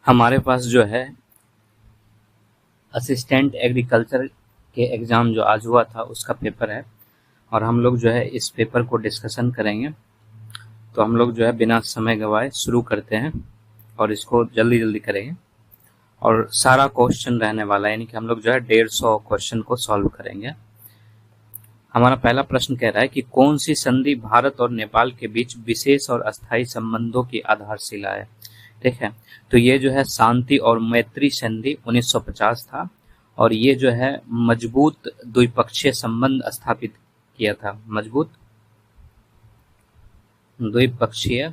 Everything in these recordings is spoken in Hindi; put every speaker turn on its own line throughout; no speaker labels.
हमारे पास जो है असिस्टेंट एग्रीकल्चर के एग्ज़ाम जो आज हुआ था उसका पेपर है और हम लोग जो है इस पेपर को डिस्कशन करेंगे। तो हम लोग जो है बिना समय गवाए शुरू करते हैं और इसको जल्दी जल्दी करेंगे और सारा क्वेश्चन रहने वाला है, यानी कि हम लोग जो है 150 क्वेश्चन को सॉल्व करेंगे। हमारा पहला प्रश्न कह रहा है कि कौन सी संधि भारत और नेपाल के बीच विशेष और अस्थायी संबंधों की आधारशिला है। ठीक है, तो ये जो है शांति और मैत्री संधि 1950 था और ये जो है मजबूत द्विपक्षीय संबंध स्थापित किया था। मजबूत द्विपक्षीय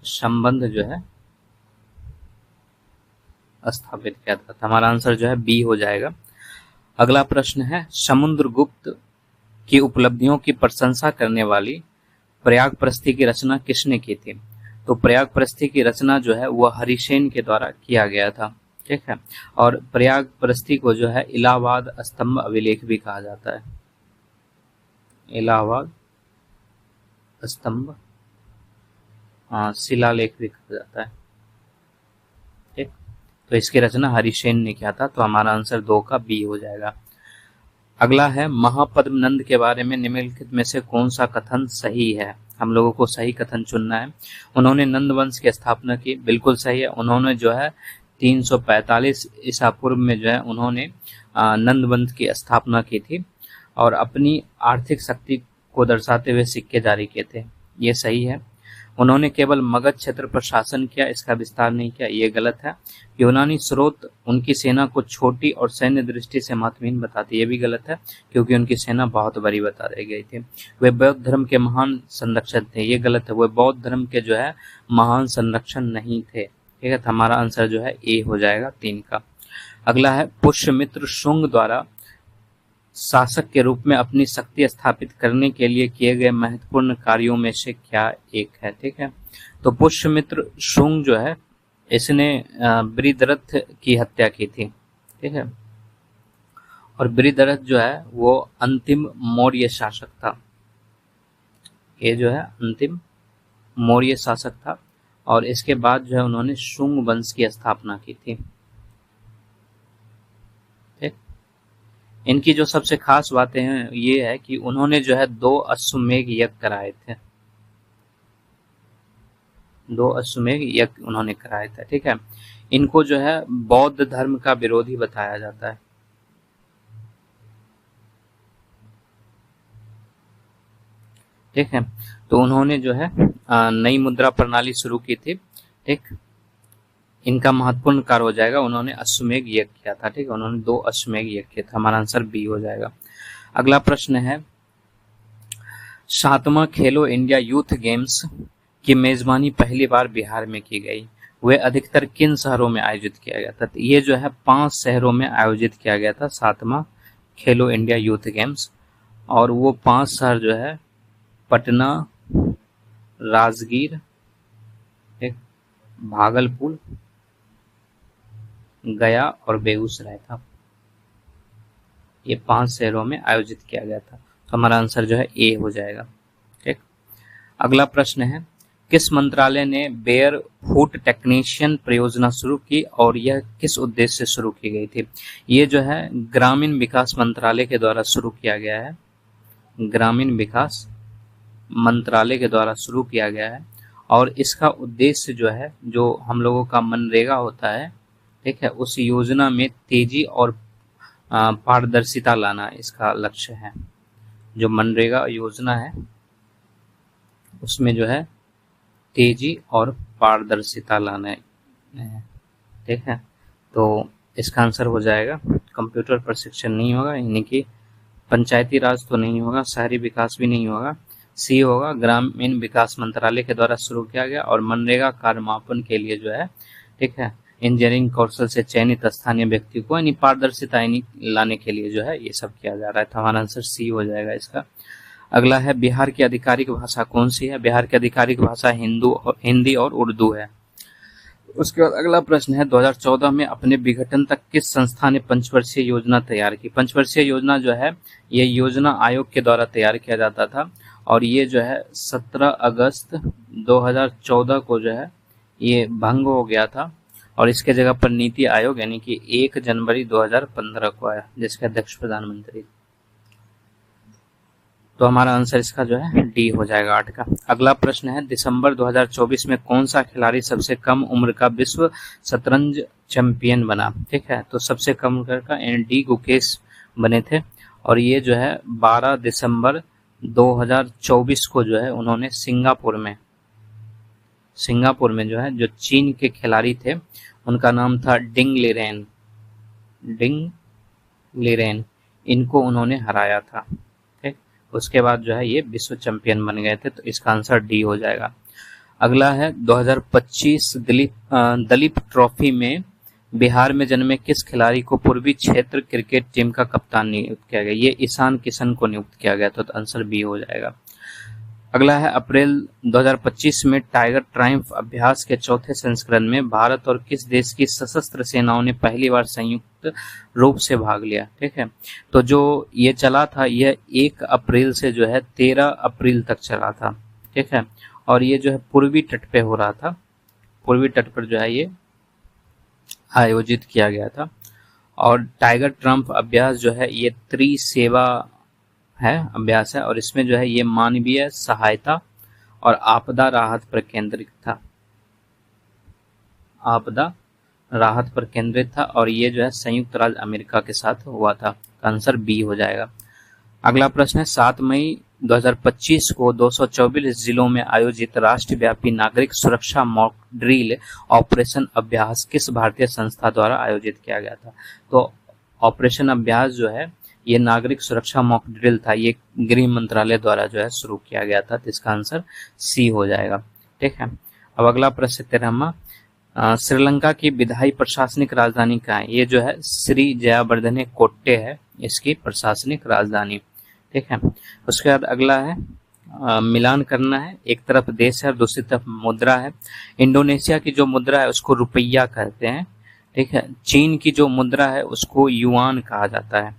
संबंध जो है स्थापित किया था। हमारा आंसर जो है बी हो जाएगा। अगला प्रश्न है, समुद्रगुप्त की उपलब्धियों की प्रशंसा करने वाली प्रयागप्रस्थी की रचना किसने की थी। तो प्रयागप्रस्थी की रचना जो है वह हरिसेन के द्वारा किया गया था। ठीक है, और प्रयागप्रस्थी को जो है इलाहाबाद स्तंभ अभिलेख भी कहा जाता है। इलाहाबाद स्तंभ शिलालेख भी कहा जाता है। ठीक, तो इसकी रचना हरिसेन ने किया था। तो हमारा आंसर 2 का बी हो जाएगा। अगला है, महापद्मनंद के बारे में निम्नलिखित में से कौन सा कथन सही है। हम लोगों को सही कथन चुनना है। उन्होंने नंद वंश की स्थापना की, बिल्कुल सही है। उन्होंने जो है 345 ईसा पूर्व में जो है उन्होंने नंद वंश की स्थापना की थी और अपनी आर्थिक शक्ति को दर्शाते हुए सिक्के जारी किए थे, ये सही है। उन्होंने केवल मगध क्षेत्र पर शासन किया, इसका विस्तार नहीं किया, ये गलत है। यूनानी स्रोत उनकी सेना को छोटी और सैन्य दृष्टि से महत्वहीन बताते, ये भी गलत है, क्योंकि उनकी सेना बहुत बड़ी बता दी गई थी। वे बौद्ध धर्म के महान संरक्षक थे, ये गलत है। वे बौद्ध धर्म के जो है महान संरक्षक नहीं थे। ठीक है, तो हमारा आंसर जो है ए हो जाएगा 3 का। अगला है, पुष्यमित्र शुंग द्वारा शासक के रूप में अपनी शक्ति स्थापित करने के लिए किए गए महत्वपूर्ण कार्यों में से क्या एक है। ठीक है, तो पुष्यमित्र शुंग जो है इसने बृहद्रथ की हत्या की थी। ठीक है, और बृहद्रथ जो है वो अंतिम मौर्य शासक था। ये जो है अंतिम मौर्य शासक था और इसके बाद जो है उन्होंने शुंग वंश की स्थापना की थी। इनकी जो सबसे खास बातें हैं ये है कि उन्होंने जो है 2 अश्वमेध यज्ञ कराए थे। 2 अश्वमेध यज्ञ उन्होंने कराए थे। ठीक है, इनको जो है बौद्ध धर्म का विरोधी बताया जाता है। ठीक है, तो उन्होंने जो है नई मुद्रा प्रणाली शुरू की थी। ठीक, इनका महत्वपूर्ण कार्य हो जाएगा, उन्होंने अश्वमेध यज्ञ किया था। ठीक है, उन्होंने 2 अश्वमेध यज्ञ किए थे। हमारा आंसर बी हो जाएगा। अगला प्रश्न है, 7वां खेलो इंडिया यूथ गेम्स की मेजबानी पहली बार बिहार में की गई, वे अधिकतर किन शहरों में आयोजित किया गया था। तो ये जो है 5 शहरों में आयोजित किया गया था 7वां खेलो इंडिया यूथ गेम्स, और वो 5 शहर जो है पटना, राजगीर, भागलपुर, गया और बेगूसराय था। ये 5 शहरों में आयोजित किया गया था। तो हमारा आंसर जो है ए हो जाएगा। ठीक, अगला प्रश्न है, किस मंत्रालय ने बेयर फूट टेक्नीशियन परियोजना शुरू की और यह किस उद्देश्य से शुरू की गई थी। ये जो है ग्रामीण विकास मंत्रालय के द्वारा शुरू किया गया है। ग्रामीण विकास मंत्रालय के द्वारा शुरू किया गया है और इसका उद्देश्य जो है, जो हम लोगों का मनरेगा होता है, ठीक है, उस योजना में तेजी और पारदर्शिता लाना इसका लक्ष्य है। जो मनरेगा योजना है उसमें जो है तेजी और पारदर्शिता लाना है। ठीक है, तो इसका आंसर हो जाएगा कंप्यूटर प्रशिक्षण नहीं होगा, यानी कि पंचायती राज तो नहीं होगा, शहरी विकास भी नहीं होगा। सी होगा, ग्रामीण विकास मंत्रालय के द्वारा शुरू किया गया और मनरेगा कार्य मापन के लिए जो है, ठीक है, इंजीनियरिंग कौशल से चयनित स्थानीय व्यक्ति को यानी पारदर्शिता लाने के लिए जो है ये सब किया जा रहा है। तो हमारा आंसर सी हो जाएगा इसका। अगला है, बिहार की आधिकारिक भाषा कौन सी है। बिहार की आधिकारिक भाषा हिंदी और उर्दू है। उसके बाद अगला प्रश्न है, 2014 में अपने विघटन तक किस संस्था ने पंचवर्षीय योजना तैयार की। पंचवर्षीय योजना जो है ये योजना आयोग के द्वारा तैयार किया जाता था और ये जो है 17 अगस्त 2014 को जो है ये भंग हो गया था और इसके जगह पर नीति आयोग यानी कि 1 जनवरी 2015 को आया, जिसके अध्यक्ष प्रधानमंत्री। तो हमारा आंसर इसका जो है डी हो जाएगा 8 का। अगला प्रश्न है, दिसंबर 2024 में कौन सा खिलाड़ी सबसे कम उम्र का विश्व शतरंज चैंपियन बना? ठीक है, तो सबसे कम उम्र का डी गुकेश बने थे और ये जो है 12 दिसंबर 2024 को जो है उन्होंने सिंगापुर में जो है जो चीन के खिलाड़ी थे उनका नाम था डिंग लिरेन, इनको उन्होंने हराया था। ठीक, उसके बाद जो है ये विश्व चैंपियन बन गए थे, तो इसका आंसर डी हो जाएगा। अगला है 2025 दलीप ट्रॉफी में बिहार में जन्मे किस खिलाड़ी को पूर्वी क्षेत्र क्रिकेट टीम का कप्तान नियुक्त किया गया? ये ईशान किशन को नियुक्त किया गया, तो आंसर बी हो जाएगा। अगला है, अप्रैल 2025 में टाइगर ट्रायम्फ अभ्यास के चौथे संस्करण में भारत और किस देश की सशस्त्र सेनाओं ने पहली बार संयुक्त रूप से भाग लिया? ठीक है, तो जो ये चला था यह 1 अप्रैल से जो है 13 अप्रैल तक चला था। ठीक है, और ये जो है पूर्वी तट पे हो रहा था, पूर्वी तट पर जो है ये आयोजित किया गया था। और टाइगर ट्रायम्फ अभ्यास जो है ये त्रिसेवा है अभ्यास है और इसमें जो है ये मानवीय सहायता और आपदा राहत पर केंद्रित था, और ये जो है संयुक्त राज्य अमेरिका के साथ हुआ था। आंसर बी हो जाएगा। अगला प्रश्न है, 7 मई 2025 को 224 जिलों में आयोजित राष्ट्रव्यापी नागरिक सुरक्षा मॉक ड्रिल ऑपरेशन अभ्यास किस भारतीय संस्था द्वारा आयोजित किया गया था? तो ऑपरेशन अभ्यास जो है ये नागरिक सुरक्षा मॉक ड्रिल था, ये गृह मंत्रालय द्वारा जो है शुरू किया गया था, तो इसका आंसर सी हो जाएगा। ठीक है, अब अगला प्रश्न 13वां, श्रीलंका की विधायी प्रशासनिक राजधानी कहाँ है? ये जो है श्री जयावर्धने कोट्टे है इसकी प्रशासनिक राजधानी। ठीक है, उसके बाद अगला है, मिलान करना है, एक तरफ देश है और दूसरी तरफ मुद्रा है। इंडोनेशिया की जो मुद्रा है उसको रुपया कहते हैं। ठीक है, चीन की जो मुद्रा है उसको युआन कहा जाता है।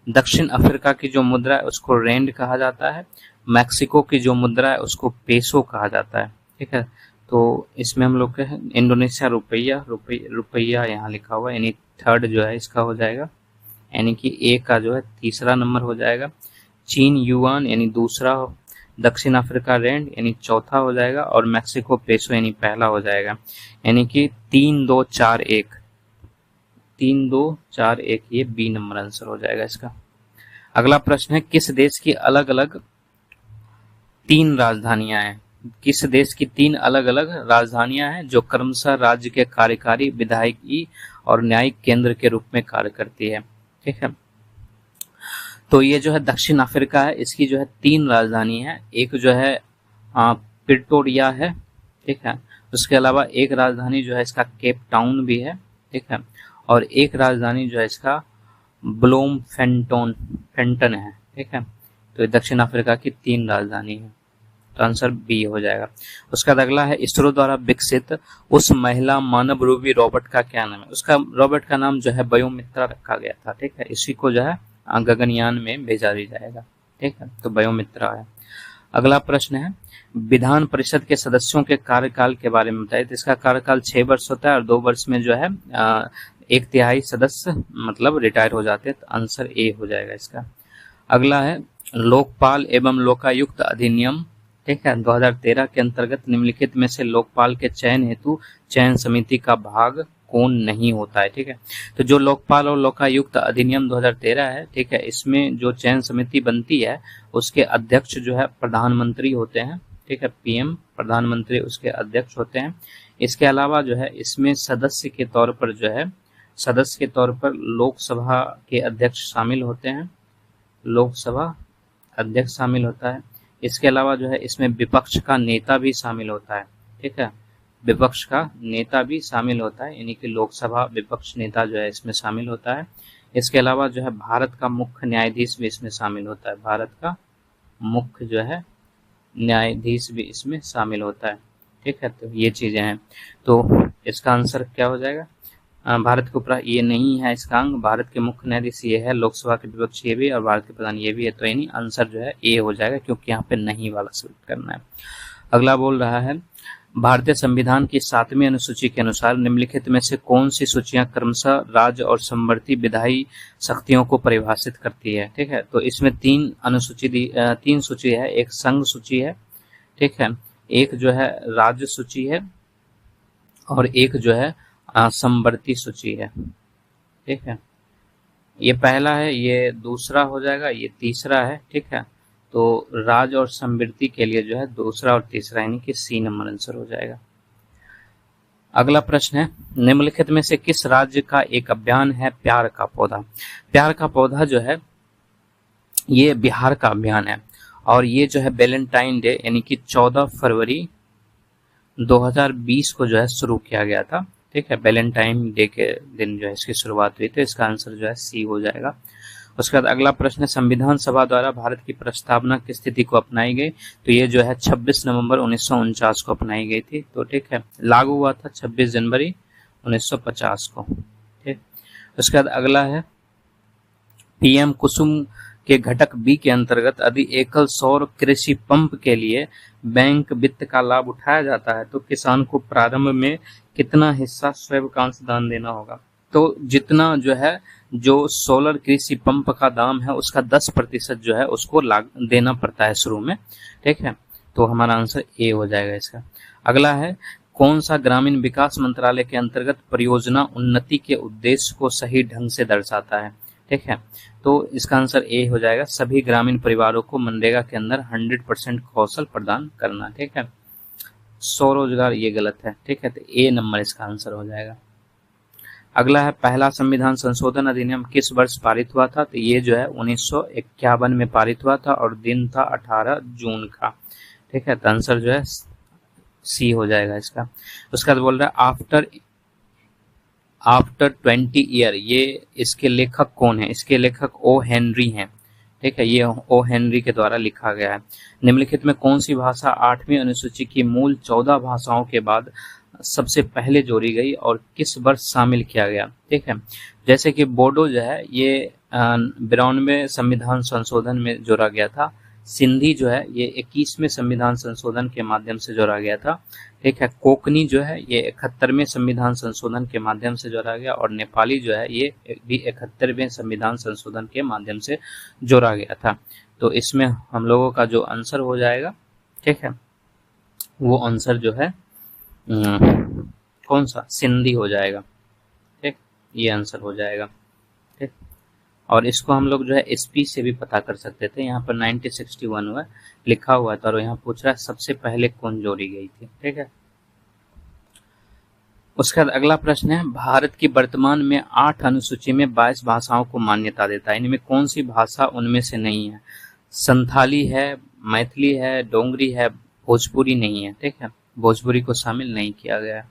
दक्षिण अफ्रीका की जो मुद्रा है उसको रेंड कहा जाता है। मैक्सिको की जो मुद्रा है उसको पेसो कहा जाता है। ठीक है, तो इसमें हम लोग के इंडोनेशिया रुपया यहाँ लिखा हुआ है, यानी थर्ड जो है इसका हो जाएगा, यानी कि ए का जो है तीसरा नंबर हो जाएगा। चीन युआन यानी दूसरा, दक्षिण अफ्रीका रेंड यानी चौथा हो जाएगा और मैक्सिको पेसो यानी पहला हो जाएगा, यानी कि 3-2-4-1 ये बी नंबर आंसर हो जाएगा इसका। अगला प्रश्न है, किस देश की अलग अलग 3 राजधानियां हैं? किस देश की 3 अलग अलग राजधानियां हैं जो क्रमशः राज्य के कार्यकारी, विधायिकी और न्यायिक केंद्र के रूप में कार्य करती है? ठीक है, तो ये जो है दक्षिण अफ्रीका है, इसकी जो है 3 राजधानी है। एक जो है प्रिटोरिया है। ठीक है, उसके अलावा एक राजधानी जो है इसका केप टाउन भी है। ठीक है, और एक राजधानी जो है इसका ब्लोमफेंटन है। ठीक है, तो दक्षिण अफ्रीका की 3 राजधानी है, तो आंसर बी हो जाएगा। उसका अगला है, इसरो द्वारा विकसित उस महिला मानव रूपी रोबोट का क्या नाम है? उसका रोबोट का नाम जो है बायोमित्रा रखा गया था। ठीक है, इसी को जो है गगनयान में भेजा भी जाएगा। ठीक है, तो बायोमित्रा है। अगला प्रश्न है, विधान परिषद के सदस्यों के कार्यकाल के बारे में बताइए। तो इसका कार्यकाल 6 वर्ष होता है और 2 वर्ष में जो है 1/3 सदस्य मतलब रिटायर हो जाते हैं, तो आंसर ए हो जाएगा इसका। अगला है, लोकपाल एवं लोकायुक्त अधिनियम, ठीक है, 2013 के अंतर्गत निम्नलिखित में से लोकपाल के चयन हेतु चयन समिति का भाग कौन नहीं होता है? ठीक है, तो जो लोकपाल और लोकायुक्त अधिनियम 2013 है, ठीक है, इसमें जो चयन समिति बनती है उसके अध्यक्ष जो है प्रधानमंत्री होते हैं। ठीक है, पीएम प्रधानमंत्री उसके अध्यक्ष होते हैं। इसके अलावा जो है इसमें सदस्य के तौर पर लोकसभा के अध्यक्ष शामिल होते हैं, लोकसभा अध्यक्ष शामिल होता है। इसके अलावा जो है इसमें विपक्ष का नेता भी शामिल होता है। ठीक है, विपक्ष का नेता भी शामिल होता है, यानी कि लोकसभा विपक्ष नेता जो है इसमें शामिल होता है। इसके अलावा जो है भारत का मुख्य न्यायाधीश भी इसमें शामिल होता है, भारत का मुख्य जो है न्यायाधीश भी इसमें शामिल होता है। ठीक है, तो ये चीजें हैं, तो इसका आंसर क्या हो जाएगा? भारत के ऊपर ये नहीं है इसका अंग, भारत के मुख्य न्यायाधीश ये है, लोकसभा के विपक्ष ये भी और भारत के प्रधान ये भी है, तो यानी आंसर जो है ए हो जाएगा, क्योंकि यहाँ पे नहीं वाला सिलेक्ट करना है। अगला बोल रहा है, भारतीय संविधान की 7वीं अनुसूची के अनुसार निम्नलिखित में से कौन सी सूचियां क्रमशः राज्य और समवर्ती विधायी शक्तियों को परिभाषित करती है। ठीक है, तो इसमें तीन सूची है, एक संघ सूची है, ठीक है, एक जो है राज्य सूची है और एक जो है समवर्ती सूची है। ठीक है, ये पहला है, ये दूसरा हो जाएगा, ये तीसरा है। ठीक है, तो राज्य और समवर्ती के लिए जो है दूसरा और तीसरा यानी कि सी नंबर आंसर हो जाएगा। अगला प्रश्न है, निम्नलिखित में से किस राज्य का एक अभियान है प्यार का पौधा। प्यार का पौधा जो है ये बिहार का अभियान है और ये जो है वैलेंटाइन डे यानी कि 14 फरवरी 2020 को जो है शुरू किया गया था। ठीक है, वैलेंटाइन डे के दिन जो है इसकी शुरुआत हुई, तो इसका आंसर जो है सी हो जाएगा। उसके बाद अगला प्रश्न है, संविधान सभा द्वारा भारत की प्रस्तावना की स्थिति को अपनाई गई, तो ये जो है 26 नवंबर 1949 को अपनाई गई थी। तो ठीक है, लागू हुआ था 26 जनवरी 1950 को। ठीक, उसके बाद अगला है, पीएम कुसुम के घटक बी के अंतर्गत यदि एकल सौर कृषि पंप के लिए बैंक वित्त का लाभ उठाया जाता है तो किसान को प्रारंभ में कितना हिस्सा स्वयं का अंशदान देना होगा। तो जितना जो है जो सोलर कृषि पंप का दाम है उसका 10% जो है उसको देना पड़ता है शुरू में। ठीक है, तो हमारा आंसर ए हो जाएगा इसका। अगला है, कौन सा ग्रामीण विकास मंत्रालय के अंतर्गत परियोजना उन्नति के उद्देश्य को सही ढंग से दर्शाता है। ठीक है, तो इसका आंसर ए हो जाएगा, सभी ग्रामीण परिवारों को मनरेगा के अंदर 100% कौशल प्रदान करना। ठीक है, स्वरोजगार ये गलत है। ठीक है, तो ए नंबर इसका आंसर हो जाएगा। अगला है, पहला संविधान संशोधन अधिनियम किस वर्ष पारित हुआ था, तो ये जो है 1951 में पारित हुआ था और दिन था 18 जून का। ठीक है, तो आंसर जो है सी हो जाएगा इसका। उसके बाद बोल रहा है आफ्टर 20 ईयर, ये इसके लेखक कौन है, इसके लेखक ओ हेनरी हैं। ठीक है, ये ओ हेनरी के द्वारा लिखा गया है। निम्नलिखित में कौन सी भाषा 8वीं अनुसूची की मूल 14 भाषाओं के बाद सबसे पहले जोड़ी गई और किस वर्ष शामिल किया गया। ठीक है, जैसे कि बोडो जो है ये 92वें संविधान संशोधन में जोड़ा गया था, सिंधी जो है ये 21वें संविधान संशोधन के माध्यम से जोड़ा गया था। ठीक है, कोकनी जो है ये 71वें संविधान संशोधन के माध्यम से जोड़ा गया और नेपाली जो है ये भी 71वें संविधान संशोधन के माध्यम से जोड़ा गया था। तो इसमें हम लोगों का जो आंसर हो जाएगा, ठीक है, वो आंसर जो है कौन सा, सिंधी हो जाएगा। ठीक, ये आंसर हो जाएगा। ठीक, और इसको हम लोग जो है एसपी से भी पता कर सकते थे। यहाँ पर 1961 हुआ लिखा हुआ था और यहाँ पूछ रहा है सबसे पहले कौन जोड़ी गई थी। ठीक है, उसके बाद अगला प्रश्न है, भारत की वर्तमान में 8 अनुसूची में 22 भाषाओं को मान्यता देता है, इनमें कौन सी भाषा उनमें से नहीं है। संथाली है, मैथिली है, डोंगरी है, भोजपुरी नहीं है। ठीक है, भोजपुरी को शामिल नहीं किया गया है।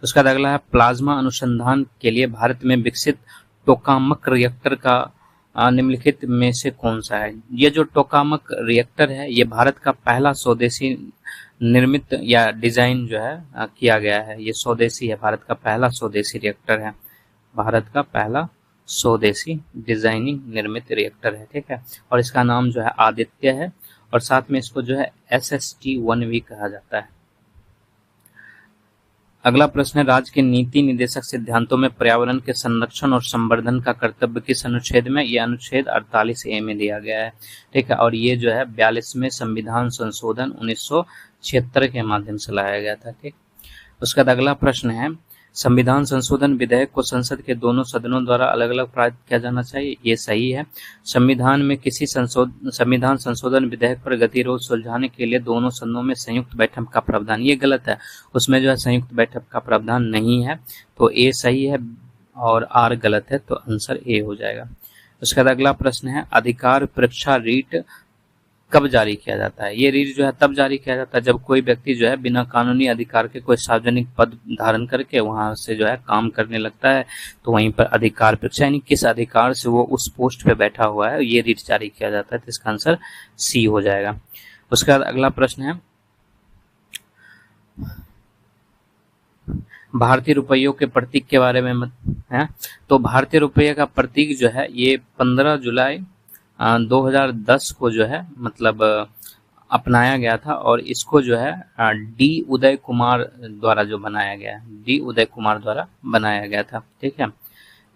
उसका अगला है, प्लाज्मा अनुसंधान के लिए भारत में विकसित टोकामक रिएक्टर का निम्नलिखित में से कौन सा है। ये जो टोकामक रिएक्टर है ये भारत का पहला स्वदेशी निर्मित या डिजाइन जो है किया गया है, ये स्वदेशी है, भारत का पहला स्वदेशी रिएक्टर है, भारत का पहला स्वदेशी डिजाइनिंग निर्मित रिएक्टर है। ठीक है, और इसका नाम जो है आदित्य है और साथ में इसको जो है SST-1 भी कहा जाता है। अगला प्रश्न है, राज्य के नीति निदेशक सिद्धांतों में पर्यावरण के संरक्षण और संवर्धन का कर्तव्य किस अनुच्छेद में, यह अनुच्छेद 48A में दिया गया है। ठीक है, और ये जो है 42वें संविधान संशोधन 1976 के माध्यम से लाया गया था। ठीक, उसके बाद अगला प्रश्न है, संविधान संशोधन विधेयक को संसद के दोनों सदनों द्वारा अलग अलग पारित किया जाना चाहिए, ये सही है। संविधान में किसी संविधान संशोधन विधेयक पर गतिरोध सुलझाने के लिए दोनों सदनों में संयुक्त बैठक का प्रावधान, ये गलत है, उसमें जो है संयुक्त बैठक का प्रावधान नहीं है, तो ए सही है और आर गलत है, तो आंसर ए हो जाएगा। उसके बाद अगला प्रश्न है, अधिकार परीक्षा रीट कब जारी किया जाता है। ये रीट जो है तब जारी किया जाता है जब कोई व्यक्ति जो है बिना कानूनी अधिकार के कोई सार्वजनिक पद धारण करके वहां से जो है काम करने लगता है, तो वहीं पर अधिकार परीक्षा यानी किस अधिकार से वो उस पोस्ट पे बैठा हुआ है, ये रीट जारी किया जाता है, तो इसका आंसर सी हो जाएगा। उसके बाद अगला प्रश्न है, भारतीय रुपयों के प्रतीक के बारे में है, तो भारतीय रुपये का प्रतीक जो है ये 15 जुलाई 2010 को जो है मतलब अपनाया गया था और इसको जो है डी उदय कुमार द्वारा जो बनाया गया है, डी उदय कुमार द्वारा बनाया गया था। ठीक है,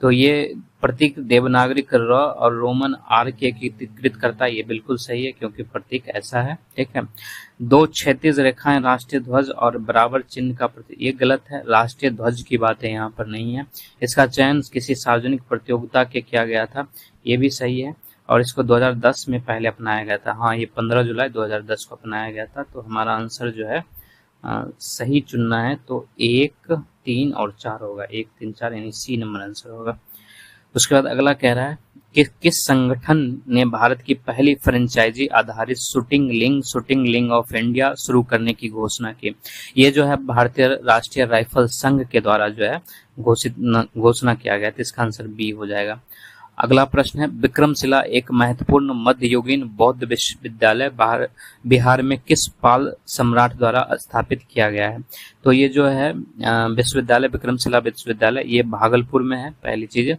तो ये प्रतीक देवनागरी र और रोमन आर के एकीकृत करता है, ये बिल्कुल सही है क्योंकि प्रतीक ऐसा है। ठीक है, दो क्षैतिज रेखाएं राष्ट्रीय ध्वज और बराबर चिन्ह का प्रतीक, ये गलत है, राष्ट्रीय ध्वज की बात है यहाँ पर नहीं है। इसका चयन किसी सार्वजनिक प्रतियोगिता के किया गया था, ये भी सही है, और इसको 2010 में पहले अपनाया गया था। हाँ, ये 15 जुलाई 2010 को अपनाया गया था। तो हमारा आंसर जो है सही चुनना है तो 1, 3 और 4 होगा, 1, 3, 4 यानी सी नंबर आंसर होगा। उसके बाद अगला कह रहा है कि किस संगठन ने भारत की पहली फ्रेंचाइजी आधारित शूटिंग लिंग ऑफ इंडिया शुरू करने की घोषणा की। ये जो है भारतीय राष्ट्रीय राइफल संघ के द्वारा जो है घोषणा किया गया था। इसका आंसर बी हो जाएगा। अगला प्रश्न है, विक्रमशिला एक महत्वपूर्ण मध्ययुगीन बौद्ध विश्वविद्यालय बिहार में किस पाल सम्राट द्वारा स्थापित किया गया है? तो ये जो है विश्वविद्यालय, विक्रमशिला विश्वविद्यालय, ये भागलपुर में है, पहली चीज।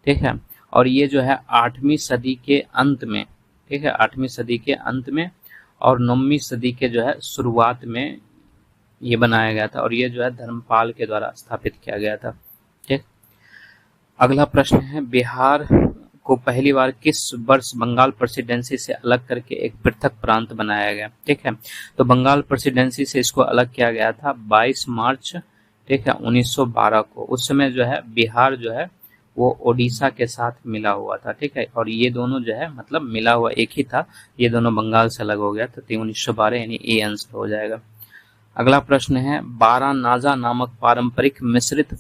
ठीक है, और ये जो है 8वीं सदी के अंत में, ठीक है, 8वीं सदी के अंत में और 9वीं सदी के जो है शुरुआत में ये बनाया गया था, और ये जो है धर्मपाल के द्वारा स्थापित किया गया था। ठीक, अगला प्रश्न है, बिहार को पहली बार किस वर्ष बंगाल प्रेसिडेंसी से अलग करके एक पृथक प्रांत बनाया गया? ठीक है, तो बंगाल प्रेसिडेंसी से इसको अलग किया गया था 22 मार्च, ठीक है, 1912 को। उस समय जो है बिहार जो है वो ओडिशा के साथ मिला हुआ था। ठीक है, और ये दोनों जो है मतलब मिला हुआ एक ही था, ये दोनों बंगाल से अलग हो गया था। 1912 यानी ए आंसर हो जाएगा। अगला प्रश्न है, बारानाजा नामक पारंपरिक मिश्रित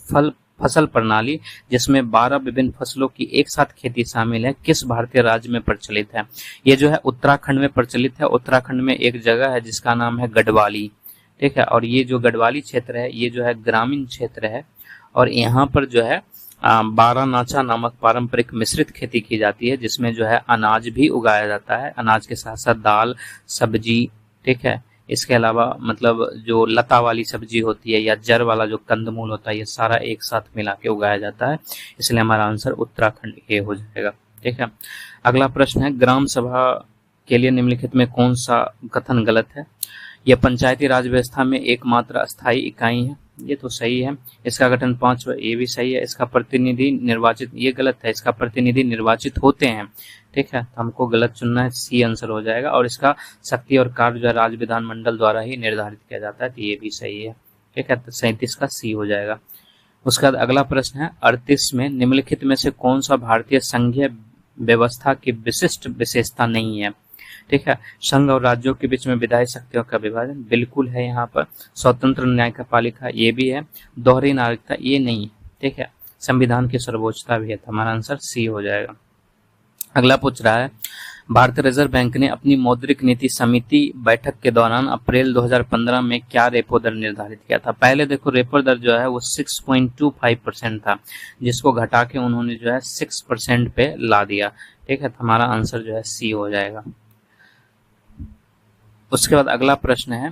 फसल प्रणाली जिसमें 12 विभिन्न फसलों की एक साथ खेती शामिल है, किस भारतीय राज्य में प्रचलित है? ये जो है उत्तराखंड में प्रचलित है। उत्तराखंड में एक जगह है जिसका नाम है गढ़वाली। ठीक है, और ये जो गढ़वाली क्षेत्र है ये जो है ग्रामीण क्षेत्र है, और यहाँ पर जो है बारानाचा नामक पारंपरिक मिश्रित खेती की जाती है, जिसमें जो है अनाज भी उगाया जाता है, अनाज के साथ साथ दाल, सब्जी। ठीक है, इसके अलावा मतलब जो लता वाली सब्जी होती है या जड़ वाला जो कंदमूल होता है, ये सारा एक साथ मिला के उगाया जाता है, इसलिए हमारा आंसर उत्तराखंड ए हो जाएगा। ठीक है, अगला प्रश्न है, ग्राम सभा के लिए निम्नलिखित में कौन सा कथन गलत है? यह पंचायती राज व्यवस्था में एकमात्र अस्थायी इकाई है, ये तो सही है। इसका गठन 5, ये भी सही है। इसका प्रतिनिधि निर्वाचित, ये गलत है, इसका प्रतिनिधि निर्वाचित होते हैं। ठीक है, तो हमको गलत चुनना है, सी आंसर हो जाएगा। और इसका शक्ति और कार्य जो राज्य विधानमंडल द्वारा ही निर्धारित किया जाता है, तो ये भी सही है। ठीक है, तो 37 का सी हो जाएगा। उसका बाद अगला प्रश्न है, 38 में निम्नलिखित में से कौन सा भारतीय संघीय व्यवस्था की विशिष्ट विशेषता नहीं है? ठीक है, संघ और राज्यों के बीच में विधायी शक्तियों का विभाजन बिल्कुल है यहाँ पर। स्वतंत्र न्यायपालिका ये भी है। दोहरी नागरिकता ये नहीं है। ठीक है, संविधान की सर्वोच्चता भी है, तो हमारा आंसर सी हो जाएगा। अगला पूछ रहा है, भारतीय रिजर्व बैंक ने अपनी मौद्रिक नीति समिति बैठक के दौरान अप्रैल 2015 में क्या रेपो दर निर्धारित किया था? पहले देखो रेपो दर जो है वो 6.25% था, जिसको घटा के उन्होंने जो है 6% पे ला दिया। ठीक है, तो हमारा आंसर जो है सी हो जाएगा। उसके बाद अगला प्रश्न है,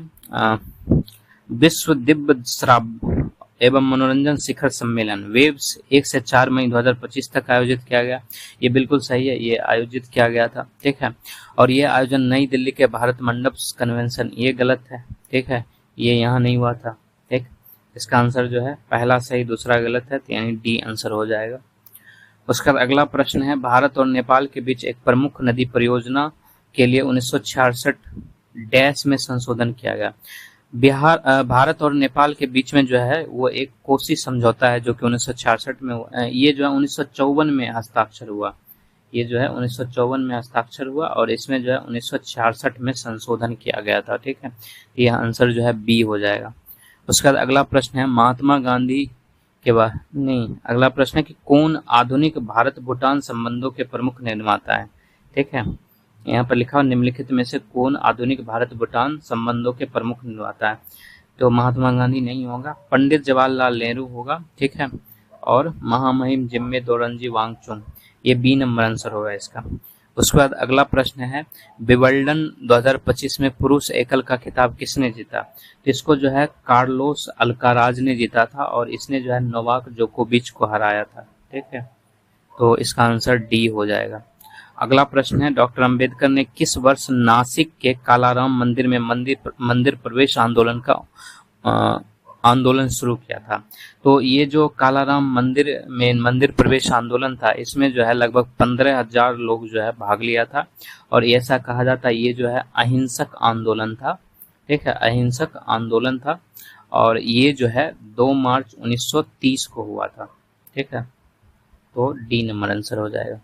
विश्व दिव्य श्राव्य एवं मनोरंजन शिखर सम्मेलन वेव्स 1 से 4 मई 2025 तक आयोजित किया गया। ये बिल्कुल सही है, ये आयोजित किया गया था। ठीक है, और ये आयोजन नई दिल्ली के भारत मंडप कन्वेंशन, ये गलत है। ठीक है, ये यहाँ नहीं हुआ था। ठीक, इसका आंसर जो है पहला सही दूसरा गलत है, तो यानी डी आंसर हो जाएगा। उसका बाद अगला प्रश्न है, भारत और नेपाल के बीच एक प्रमुख नदी परियोजना के लिए 1966 डैश में संशोधन किया गया। भारत और नेपाल के बीच में जो है वो एक कोसी समझौता है जो कि 1966 में, ये जो है 1954 में हस्ताक्षर हुआ। ये जो है 1954 में हस्ताक्षर हुआ और इसमें जो है 1966 में संशोधन किया गया था। ठीक है, यह आंसर जो है बी हो जाएगा। उसके बाद अगला प्रश्न है, महात्मा गांधी के बाद नहीं, अगला प्रश्न है कि कौन आधुनिक भारत भूटान संबंधों के प्रमुख निर्माता है? ठीक है, यहाँ पर लिखा निम्नलिखित में से कौन आधुनिक भारत भूटान संबंधों के प्रमुख निर्माता है? तो महात्मा गांधी नहीं होगा, पंडित जवाहरलाल नेहरू होगा। ठीक है, और महामहिम जिम्मे दोरंजी वांगचुक, ये बी नंबर आंसर होगा इसका। उसके बाद अगला प्रश्न है, विंबलडन 2025 में पुरुष एकल का खिताब किसने जीता? तो इसको जो है कार्लोस अल्काराज ने जीता था और इसने जो है नोवाक जोकोविच को हराया था। ठीक है, तो इसका आंसर डी हो जाएगा। अगला प्रश्न है, डॉक्टर अंबेडकर ने किस वर्ष नासिक के कालाराम मंदिर में मंदिर प्रवेश आंदोलन शुरू किया था? तो ये जो कालाराम मंदिर में मंदिर प्रवेश आंदोलन था, इसमें जो है लगभग 15,000 लोग जो है भाग लिया था, और ऐसा कहा जाता है ये जो है अहिंसक आंदोलन था। ठीक है, अहिंसक आंदोलन था, और ये जो है 2 मार्च 1930 को हुआ था। ठीक है, तो डी नंबर आंसर हो जाएगा।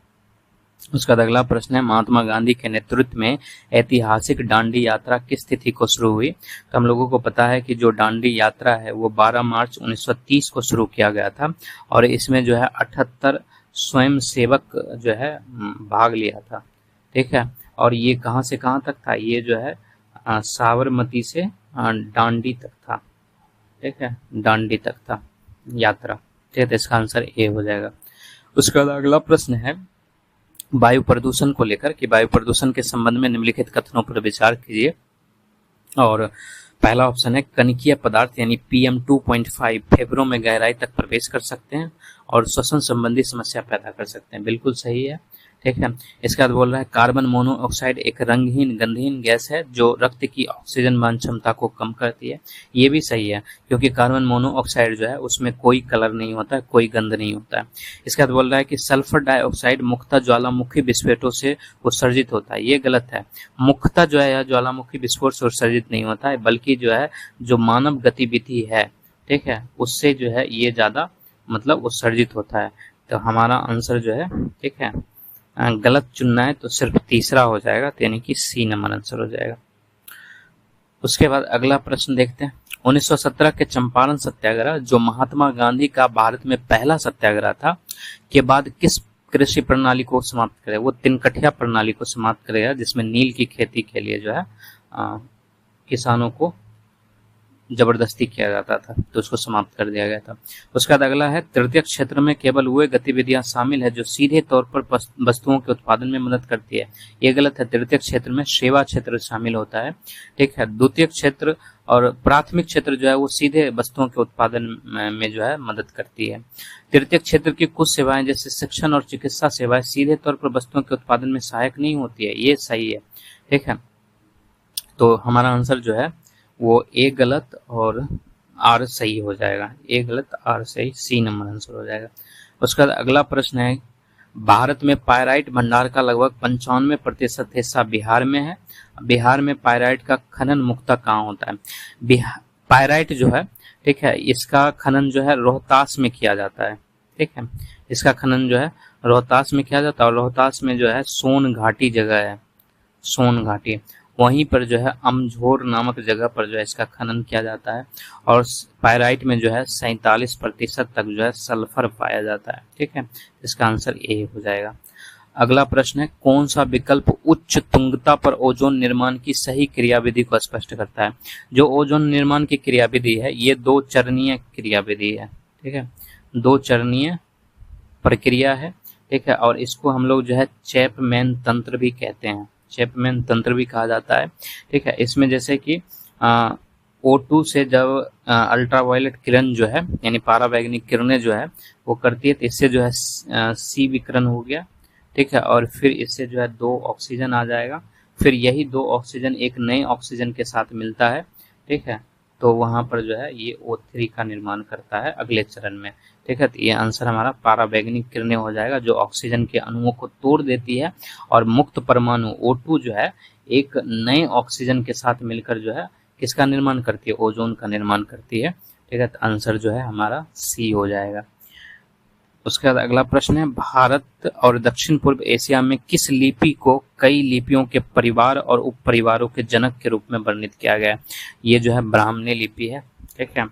उसका अगला प्रश्न है, महात्मा गांधी के नेतृत्व में ऐतिहासिक दांडी यात्रा किस तिथि को शुरू हुई? तो हम लोगों को पता है कि जो दांडी यात्रा है वो 12 मार्च 1930 को शुरू किया गया था, और इसमें जो है 78 स्वयं सेवक जो है भाग लिया था। ठीक है, और ये कहाँ से कहाँ तक था? ये जो है साबरमती से दांडी तक था। ठीक है, दांडी तक था यात्रा। ठीक है, तो इसका आंसर ए हो जाएगा। उसका अगला प्रश्न है वायु प्रदूषण को लेकर, कि वायु प्रदूषण के संबंध में निम्नलिखित कथनों पर विचार कीजिए। और पहला ऑप्शन है, कणिकीय पदार्थ यानी PM 2.5 फेफड़ों में गहराई तक प्रवेश कर सकते हैं और श्वसन संबंधी समस्या पैदा कर सकते हैं। बिल्कुल सही है। ठीक है, इसके बाद बोल रहा है, कार्बन मोनोऑक्साइड एक रंगहीन गंधहीन गैस है जो रक्त की ऑक्सीजन वहन क्षमता को कम करती है। ये भी सही है, क्योंकि कार्बन मोनोऑक्साइड जो है उसमें कोई कलर नहीं होता है, कोई गंध नहीं होता है। इसके बाद बोल रहा है कि सल्फर डाइऑक्साइड मुख्यतः ज्वालामुखी विस्फोटों से उत्सर्जित होता है। ये गलत है, मुख्यतः जो है यह ज्वालामुखी विस्फोट से उत्सर्जित नहीं होता है, बल्कि जो है जो मानव गतिविधि है, ठीक है, उससे जो है ये ज्यादा मतलब उत्सर्जित होता है। तो हमारा आंसर जो है, ठीक है, गलत चुनना है तो सिर्फ तीसरा हो जाएगा, यानी कि सी नंबर आंसर हो जाएगा। उसके बाद अगला प्रश्न देखते हैं, 1917 के चंपारण सत्याग्रह जो महात्मा गांधी का भारत में पहला सत्याग्रह था के बाद किस कृषि प्रणाली को समाप्त करे? वो तिनकठिया प्रणाली को समाप्त करेगा, जिसमें नील की खेती के लिए जो है किसानों को जबरदस्ती किया जाता था, तो उसको समाप्त कर दिया गया था। उसके बाद अगला है, तृतीय क्षेत्र में केवल वे गतिविधियां शामिल है जो सीधे तौर पर वस्तुओं के उत्पादन में मदद करती है। ये गलत है, तृतीय क्षेत्र में सेवा क्षेत्र शामिल होता है। ठीक है, द्वितीय क्षेत्र और प्राथमिक क्षेत्र जो है वो सीधे वस्तुओं के उत्पादन में जो है मदद करती है। तृतीय क्षेत्र की कुछ सेवाएं जैसे शिक्षण और चिकित्सा सेवाएं सीधे तौर पर वस्तुओं के उत्पादन में सहायक नहीं होती है। ये सही है। ठीक है, तो हमारा आंसर जो है वो ए गलत और आर सही हो जाएगा। ए गलत आर सही, सी नंबर आंसर हो जाएगा। उसका अगला प्रश्न है, भारत में पायराइट भंडार का लगभग 95% हिस्सा बिहार में है। बिहार में पायराइट का खनन मुख्यतः कहाँ होता है? पायराइट जो है, ठीक है, इसका खनन जो है रोहतास में किया जाता है। ठीक है, इसका खनन जो है रोहतास में किया जाता है, और रोहतास में जो है सोन घाटी जगह है, सोन घाटी, वहीं पर जो है अमझोर नामक जगह पर जो है इसका खनन किया जाता है, और पायराइट में जो है 47% तक जो है सल्फर पाया जाता है। ठीक है, इसका आंसर ए हो जाएगा। अगला प्रश्न है, कौन सा विकल्प उच्च तुंगता पर ओजोन निर्माण की सही क्रियाविधि को स्पष्ट करता है? जो ओजोन निर्माण की क्रियाविधि है ये 2 चरणीय क्रियाविधि है। ठीक है, 2 चरणीय प्रक्रिया है। ठीक है, और इसको हम लोग जो है चैपमैन तंत्र भी कहते हैं, चैपमैन तंत्र भी कहा जाता है। ठीक है, इसमें जैसे कि O2 से जब अल्ट्रावायलेट किरण जो है यानी पारावैंगनिक किरणें जो है वो करती है, तो इससे जो है C विकिरण हो गया। ठीक है, और फिर इससे जो है 2 ऑक्सीजन आ जाएगा, फिर यही 2 ऑक्सीजन एक नए ऑक्सीजन के साथ मिलता है। ठीक है, तो वहां पर जो है ये O3 का निर्माण करता है अगले चरण में। ठीक है, तो ये आंसर हमारा पारावैंगनिक किरणें हो जाएगा, जो ऑक्सीजन के अणुओं को तोड़ देती है, और मुक्त परमाणु O2 जो है एक नए ऑक्सीजन के साथ मिलकर जो है किसका निर्माण करती है? ओजोन का निर्माण करती है। ठीक है, तो आंसर जो है हमारा सी हो जाएगा। उसके बाद अगला प्रश्न है, भारत और दक्षिण पूर्व एशिया में किस लिपि को कई लिपियों के परिवार और उप परिवारों के जनक के रूप में वर्णित किया गया है? ये जो है ब्राह्मणी लिपि है। ठीक है,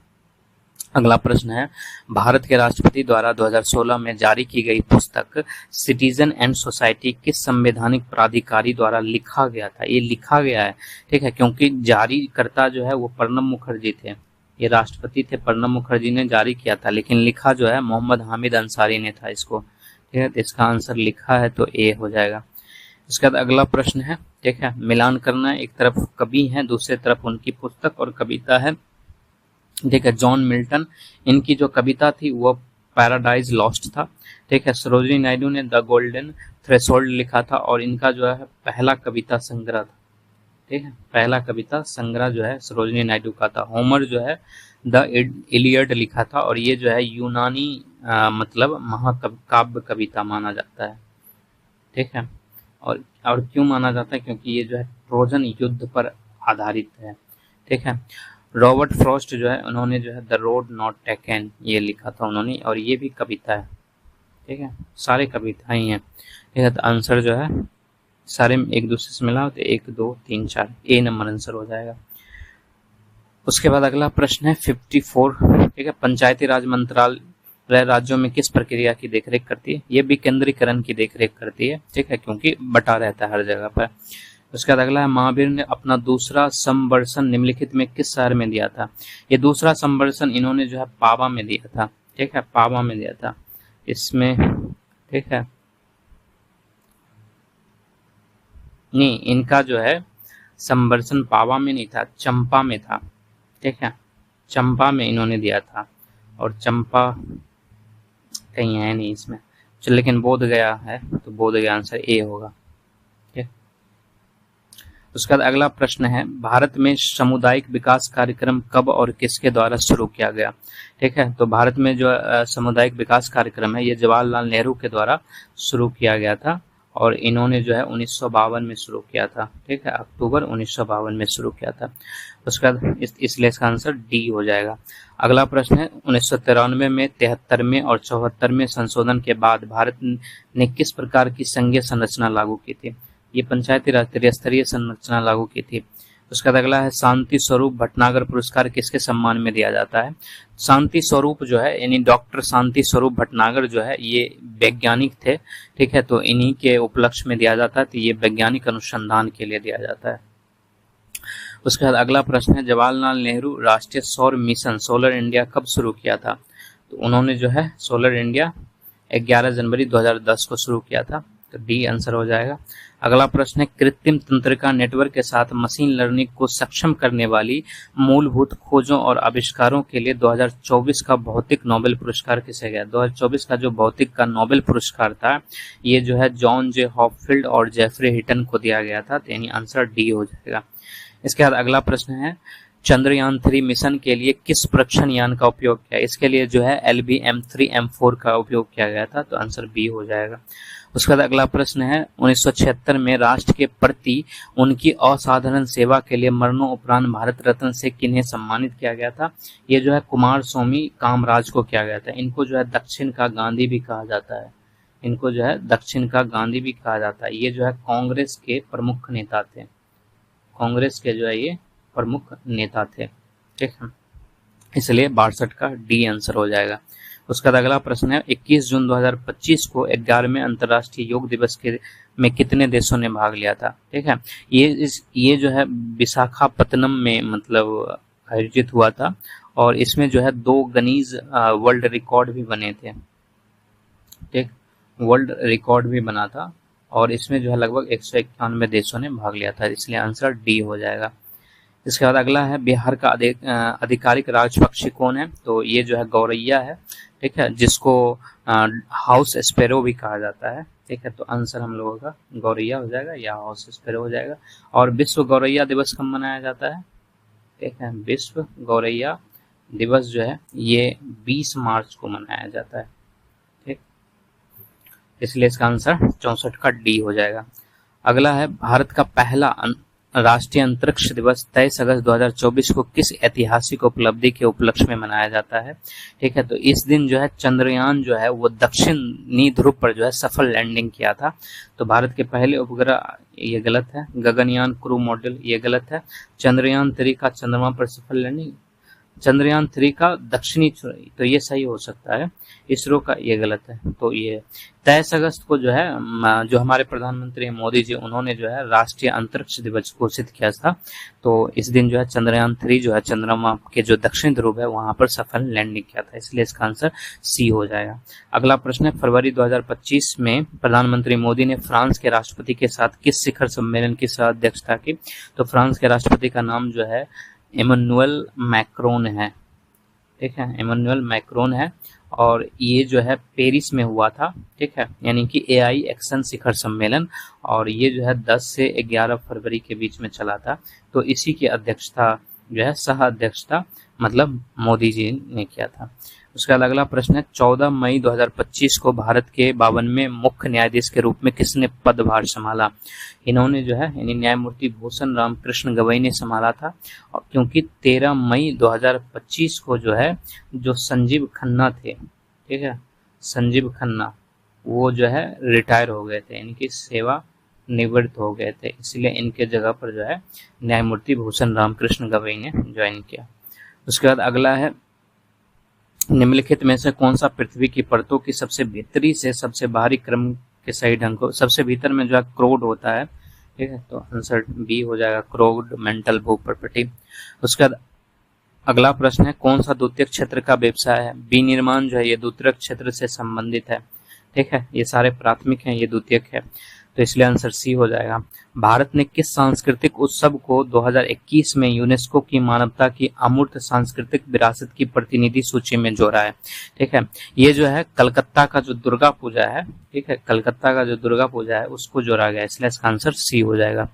अगला प्रश्न है, भारत के राष्ट्रपति द्वारा 2016 में जारी की गई पुस्तक सिटीजन एंड सोसाइटी किस संवैधानिक प्राधिकारी द्वारा लिखा गया था? ये लिखा गया है, ठीक है, क्योंकि जारीकर्ता जो है वो प्रणब मुखर्जी थे, ये राष्ट्रपति थे, प्रणब मुखर्जी ने जारी किया था, लेकिन लिखा जो है मोहम्मद हामिद अंसारी ने था इसको। ठीक है, तो इसका आंसर लिखा है तो ए हो जाएगा। इसके बाद अगला प्रश्न है, ठीक है, मिलान करना है, एक तरफ कवि है, दूसरे तरफ उनकी पुस्तक और कविता है। ठीक है, जॉन मिल्टन, इनकी जो कविता थी वो पैराडाइज लॉस्ट था। ठीक है, सरोजिनी नायडू ने द गोल्डन थ्रेशोल्ड लिखा था, और इनका जो है पहला कविता संग्रह था, ठीक है, पहला कविता संग्रह जो है सरोजिनी नायडू का था। होमर जो है द इलियड लिखा था, और ये जो है यूनानी मतलब महाकाव्य कविता माना जाता है, ठीक है। और क्यों माना जाता है, क्योंकि ये जो है ट्रोजन युद्ध पर आधारित है, ठीक है। रॉबर्ट फ्रॉस्ट जो है उन्होंने जो है द रोड नॉट टेकन ये लिखा था उन्होंने, और ये भी कविता है, ठीक है, सारे कविताएं हैं, ठीक है। तो आंसर जो है सारे एक दूसरे से मिला होते 1 2 3 4, ए नंबर आंसर हो जाएगा। उसके बाद अगला प्रश्न है 54, ठीक है। पंचायती राज मंत्रालय राज्यों में किस प्रक्रिया की देखरेख करती है? ये विकेंद्रीकरण की देखरेख करती है, ठीक है, क्योंकि बटा रहता है हर जगह पर। उसके बाद अगला है महावीर ने अपना दूसरा संवर्षन निम्नलिखित में किस शहर में दिया था? ये दूसरा संवर्षन इन्होंने जो है पावा में दिया था, ठीक है, पावा में दिया था इसमें, ठीक है। नहीं, इनका जो है संवर्षन पावा में नहीं था, चंपा में था, ठीक है, चंपा में इन्होंने दिया था, और चंपा कहीं है नहीं इसमें, चल लेकिन बोध गया है, तो बोध गया आंसर ए होगा, ठीक। उसके बाद अगला प्रश्न है भारत में सामुदायिक विकास कार्यक्रम कब और किसके द्वारा शुरू किया गया? ठीक है, तो भारत में जो सामुदायिक विकास कार्यक्रम है ये जवाहरलाल नेहरू के द्वारा शुरू किया गया था, और इन्होंने जो है 1952 में शुरू किया था, ठीक है, अक्टूबर 1952 में शुरू किया था। उसके बाद इसलिए इसका आंसर डी हो जाएगा। अगला प्रश्न है 1993 में 73वें और 74वें संशोधन के बाद भारत ने किस प्रकार की संघीय संरचना लागू की थी? ये पंचायती राज त्रिस्तरीय संरचना लागू की थी। उसके बाद अगला है शांति स्वरूप भटनागर पुरस्कार किसके सम्मान में दिया जाता है? शांति स्वरूप जो है यानी डॉक्टर शांति स्वरूप भटनागर जो है ये वैज्ञानिक थे, ठीक है, तो इन्हीं के उपलक्ष्य में दिया जाता है, तो ये वैज्ञानिक अनुसंधान के लिए दिया जाता है। उसके बाद अगला प्रश्न है जवाहरलाल नेहरू राष्ट्रीय सौर मिशन सोलर इंडिया कब शुरू किया था? तो उन्होंने जो है सोलर इंडिया 11 जनवरी 2010 को शुरू किया था, तो डी आंसर हो जाएगा। अगला प्रश्न है कृत्रिम तंत्रिका नेटवर्क के साथ मशीन लर्निंग को सक्षम करने वाली मूलभूत खोजों और आविष्कारों के लिए 2024 का भौतिक नोबेल पुरस्कार किसे गया? 2024 का जो भौतिक का नोबेल पुरस्कार था ये जो है जॉन जे हॉपफील्ड और जेफरी हिटन को दिया गया था, तो यानी आंसर डी हो जाएगा। इसके बाद अगला प्रश्न है चंद्रयान 3 मिशन के लिए किस प्रक्षेपण यान का उपयोग किया? इसके लिए जो है LV-M3M4 का उपयोग किया गया था, तो आंसर बी हो जाएगा। उसके बाद अगला प्रश्न है 1976 में राष्ट्र के प्रति उनकी असाधारण सेवा के लिए मरणोपरांत भारत रत्न से किन्हें सम्मानित किया गया था? ये जो है कुमार स्वामी कामराज को किया गया था। इनको जो है दक्षिण का गांधी भी कहा जाता है, इनको जो है दक्षिण का गांधी भी कहा जाता है। ये जो है कांग्रेस के प्रमुख नेता थे, कांग्रेस के जो है ये प्रमुख नेता थे, ठीक है, इसलिए 62 का डी आंसर हो जाएगा। उसका अगला प्रश्न है 21 जून 2025 को 11वें अंतर्राष्ट्रीय योग दिवस के में कितने देशों ने भाग लिया था? ठीक है, ये जो है विशाखापत्तनम में मतलब आयोजित हुआ था, और इसमें जो है 2 गिनीज वर्ल्ड रिकॉर्ड भी बने थे, ठीक, वर्ल्ड रिकॉर्ड भी बना था, और इसमें जो है लगभग 191 देशों ने भाग लिया था, इसलिए आंसर डी हो जाएगा। इसके बाद अगला है बिहार का आधिकारिक राज पक्षी कौन है? तो ये जो है गौरैया है, ठीक है, जिसको हाउस स्पैरो भी कहा जाता है, ठीक है, तो आंसर हम लोगों का गौरैया हो जाएगा या हाउस स्पैरो हो जाएगा। और विश्व गौरैया दिवस कब मनाया जाता है? ठीक है, विश्व गौरैया दिवस जो है ये 20 मार्च को मनाया जाता है, ठीक, इसलिए इसका आंसर 64 का डी हो जाएगा। अगला है भारत का पहला राष्ट्रीय अंतरिक्ष दिवस 23 अगस्त 2024 को किस ऐतिहासिक उपलब्धि के उपलक्ष्य में मनाया जाता है? ठीक है, तो इस दिन जो है चंद्रयान जो है वो दक्षिणी ध्रुव पर जो है सफल लैंडिंग किया था। तो भारत के पहले उपग्रह ये गलत है, गगनयान क्रू मॉड्यूल ये गलत है, चंद्रयान 3 का चंद्रमा पर सफल लैंडिंग, चंद्रयान 3 का दक्षिणी तो ये सही हो सकता है, इसरो का ये गलत है। तो ये 23 अगस्त को जो है जो हमारे प्रधानमंत्री मोदी जी उन्होंने जो है राष्ट्रीय अंतरिक्ष दिवस घोषित किया था, तो इस दिन जो है चंद्रयान 3 जो है चंद्रमा के जो दक्षिणी ध्रुव है वहां पर सफल लैंडिंग किया था, इसलिए इसका आंसर सी हो जाएगा। अगला प्रश्न है फरवरी 2025 में प्रधानमंत्री मोदी ने फ्रांस के राष्ट्रपति के साथ किस शिखर सम्मेलन की सह अध्यक्षता की? तो फ्रांस के राष्ट्रपति का नाम जो है इमैनुअल मैक्रोन है, ठीक है, इमैनुअल मैक्रोन है, और ये जो है पेरिस में हुआ था, ठीक है, यानी कि एआई एक्शन शिखर सम्मेलन, और ये जो है 10 से 11 फरवरी के बीच में चला था। तो इसी की अध्यक्षता जो है सह अध्यक्षता मतलब मोदी जी ने किया था। उसका अगला प्रश्न है 14 मई 2025 को भारत के 52वें मुख्य न्यायाधीश के रूप में किसने पदभार संभाला? इन्होंने जो है यानी न्यायमूर्ति भूषण राम कृष्ण गवई ने संभाला था, और क्योंकि 13 मई 2025 को जो है जो संजीव खन्ना थे, ठीक है, संजीव खन्ना वो जो है रिटायर हो गए थे, यानी कि सेवा निवृत्त हो गए थे, इसलिए इनके जगह पर जो है न्यायमूर्ति भूषण राम कृष्ण गवई ने ज्वाइन किया। उसके बाद अगला है निम्नलिखित में से कौन सा पृथ्वी की परतों की सबसे भीतरी से सबसे बाहरी क्रम के सही ढंग को, सबसे भीतर में जो है क्रोड होता है, ठीक है, तो आंसर बी हो जाएगा, क्रोड मेंटल भूप्रकृति। उसके बाद अगला प्रश्न है कौन सा द्वितीयक क्षेत्र का व्यवसाय है? विनिर्माण जो है ये द्वितीयक क्षेत्र से संबंधित है, ठीक है, ये सारे प्राथमिक हैं, ये द्वितीयक है, तो इसलिए आंसर सी हो जाएगा। भारत ने किस सांस्कृतिक उत्सव को 2021 में यूनेस्को की मानवता की अमूर्त सांस्कृतिक विरासत की प्रतिनिधि सूची में जोड़ा है? ठीक है, ये जो है कलकत्ता का जो दुर्गा पूजा है, ठीक है, कलकत्ता का जो दुर्गा पूजा है उसको जोड़ा गया, इसलिए इसका आंसर सी हो जाएगा।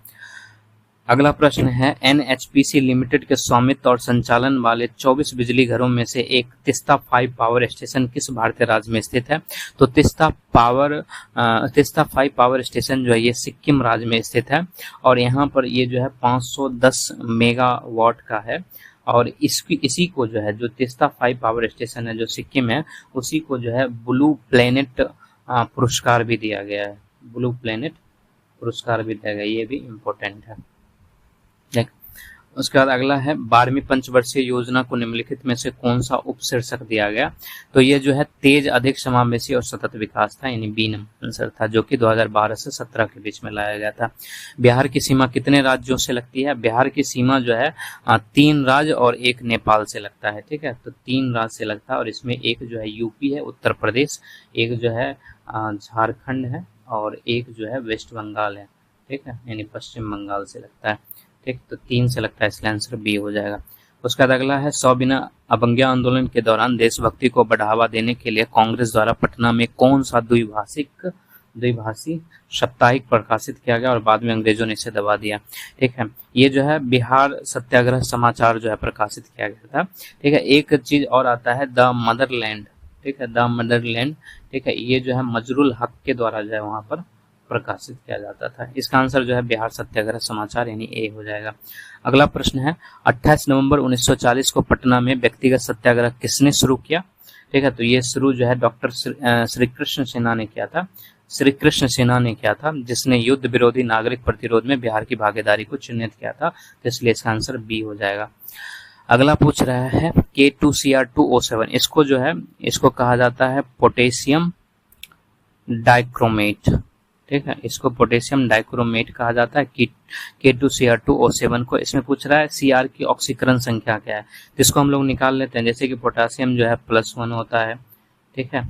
अगला प्रश्न है एनएचपीसी लिमिटेड के स्वामित्व और संचालन वाले 24 बिजली घरों में से एक तिस्ता 5 पावर स्टेशन किस भारतीय राज्य में स्थित है? तो तिस्ता 5 पावर स्टेशन जो है ये सिक्किम राज्य में स्थित है, और यहाँ पर ये जो है 510 मेगावाट का है, और इसी को जो है जो तिस्ता 5 पावर स्टेशन है जो सिक्किम है उसी को जो है ब्लू प्लेनेट पुरस्कार भी दिया गया है, ब्लू प्लेनेट पुरस्कार भी दिया गया, ये भी इम्पोर्टेंट है। उसके बाद अगला है 12वीं पंचवर्षीय योजना को निम्नलिखित में से कौन सा उपशीर्षक दिया गया? तो ये जो है तेज, अधिक समावेशी और सतत विकास था, यानी बी नंबर आंसर था, जो कि 2012 से 17 के बीच में लाया गया था। बिहार की सीमा कितने राज्यों से लगती है? बिहार की सीमा जो है 3 राज्य और 1 नेपाल से लगता है, ठीक है, तो 3 राज्य से लगता है, और इसमें एक जो है यूपी है, उत्तर प्रदेश, एक जो है झारखंड है, और एक जो है वेस्ट बंगाल है, ठीक है, यानी पश्चिम बंगाल से लगता है, ठीक, तो 3 से लगता है, इसलिए आंसर बी हो जाएगा। उसके बाद अगला है 100 बिना अवज्ञा आंदोलन के दौरान देशभक्ति को बढ़ावा देने के लिए कांग्रेस द्वारा पटना में कौन सा द्विभाषी साप्ताहिक प्रकाशित किया गया और बाद में अंग्रेजों ने इसे दबा दिया? ठीक है, ये जो है बिहार सत्याग्रह समाचार जो है प्रकाशित किया गया था, ठीक है। एक चीज और आता है द मदरलैंड, ठीक है, द मदरलैंड, ठीक है, ये जो है मजरुल हक के द्वारा जो है वहां पर प्रकाशित किया जाता था। इसका आंसर जो है बिहार सत्याग्रह समाचार यानी ए हो जाएगा। अगला प्रश्न है 28 नवंबर 1940 को पटना में व्यक्तिगत सत्याग्रह किसने शुरू किया? ठीक है, तो ये शुरू जो है डॉक्टर श्री कृष्ण सिन्हा ने किया था, श्री कृष्ण सिन्हा ने किया था, जिसने युद्ध विरोधी नागरिक प्रतिरोध में बिहार की भागीदारी को चिन्हित किया था, तो इसलिए इसका आंसर बी हो जाएगा। अगला पूछ रहा है K2Cr2O7, इसको जो है इसको कहा जाता है पोटेशियम डाइक्रोमेट, ठीक है, इसको पोटेशियम डाइक्रोमेट कहा जाता है। K2Cr2O7 को इसमें पूछ रहा है Cr की ऑक्सीकरण संख्या क्या है, जिसको हम लोग निकाल लेते हैं, जैसे कि पोटेशियम जो है +1 होता है, ठीक है,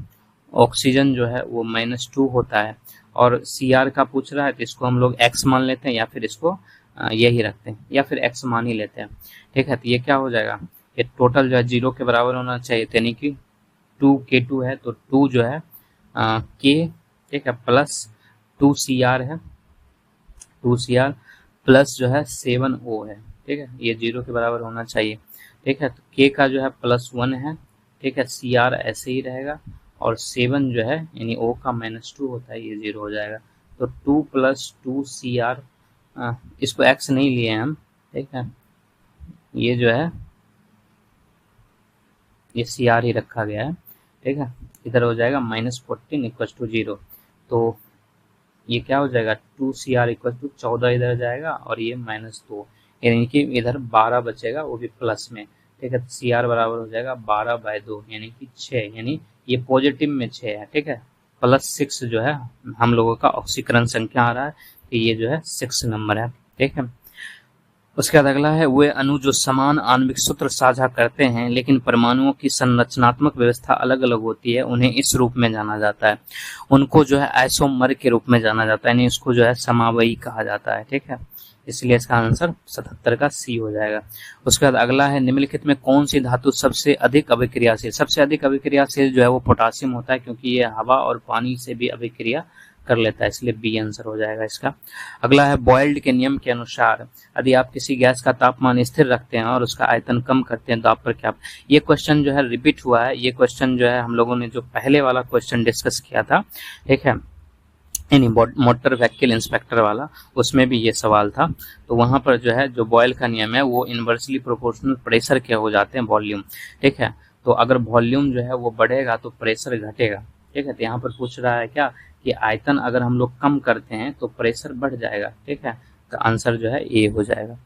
ऑक्सीजन जो है वो -2 होता है, और Cr का पूछ रहा है तो इसको हम लोग x मान लेते हैं, या फिर इसको यही रखते हैं, या फिर x मान ही लेते हैं, ठीक है। तो ये क्या हो जाएगा, ये टोटल जो है 0 के बराबर होना चाहिए, यानी कि 2K2 है तो 2 जो है K, ठीक है, प्लस 2Cr है, 2Cr प्लस जो है 7O है, ठीक है, ये 0 के बराबर होना चाहिए, ठीक है। तो K का जो है +1 है, ठीक है, Cr ऐसे ही रहेगा, और 7 जो है यानी O का -2 होता है, ये 0 हो जाएगा। तो 2 + 2Cr, इसको x नहीं लिए हम, ठीक है, ये जो है ये Cr ही रखा गया है, ठीक है, इधर हो जाएगा -14 = 0, तो ये क्या हो जाएगा 2Cr = 14 इधर जाएगा, और ये -2, यानी कि इधर 12 बचेगा, वो भी प्लस में, ठीक है। Cr बराबर हो जाएगा 12/2 यानी कि 6, यानी ये पॉजिटिव में 6 है, ठीक है, +6 जो है हम लोगों का ऑक्सीकरण संख्या आ रहा है, तो ये जो है 6 नंबर है, ठीक है। उसके बाद अगला है वे अणु जो समान आणविक सूत्र साझा करते हैं लेकिन परमाणुओं की संरचनात्मक व्यवस्था अलग अलग होती है, उन्हें इस रूप में जाना जाता है, उनको जो है आइसोमर के रूप में जाना जाता है, यानी इसको जो है समावयी कहा जाता है, ठीक है, इसलिए इसका आंसर 77 का सी हो जाएगा। उसके बाद अगला है निम्नलिखित में कौन सी धातु सबसे अधिक अभिक्रियाशील? सबसे अधिक अभिक्रियाशील जो है वो पोटासियम होता है, क्योंकि ये हवा और पानी से भी अभिक्रिया कर लेता है, इसलिए बी आंसर हो जाएगा इसका। अगला है बॉयल्ड के नियम के अनुसार यदि आप किसी गैस का तापमान स्थिर रखते हैं और उसका आयतन कम करते हैं तो आप पर क्या? ये क्वेश्चन जो है रिपीट हुआ है। ये क्वेश्चन जो है हम लोगों ने जो पहले वाला क्वेश्चन डिस्कस किया था, ठीक है, यानी मोटर व्हीकल इंस्पेक्टर वाला, उसमें भी ये सवाल था। तो वहां पर जो है जो बॉयल का नियम है वो इनवर्सली प्रोपोर्शनल प्रेशर के हो जाते हैं वॉल्यूम, ठीक है। तो अगर वॉल्यूम जो है वो बढ़ेगा तो प्रेशर घटेगा, ठीक है। तो यहाँ पर पूछ रहा है क्या कि आयतन अगर हम लोग कम करते हैं तो प्रेशर बढ़ जाएगा, ठीक है। तो आंसर जो है ए हो जाएगा। तो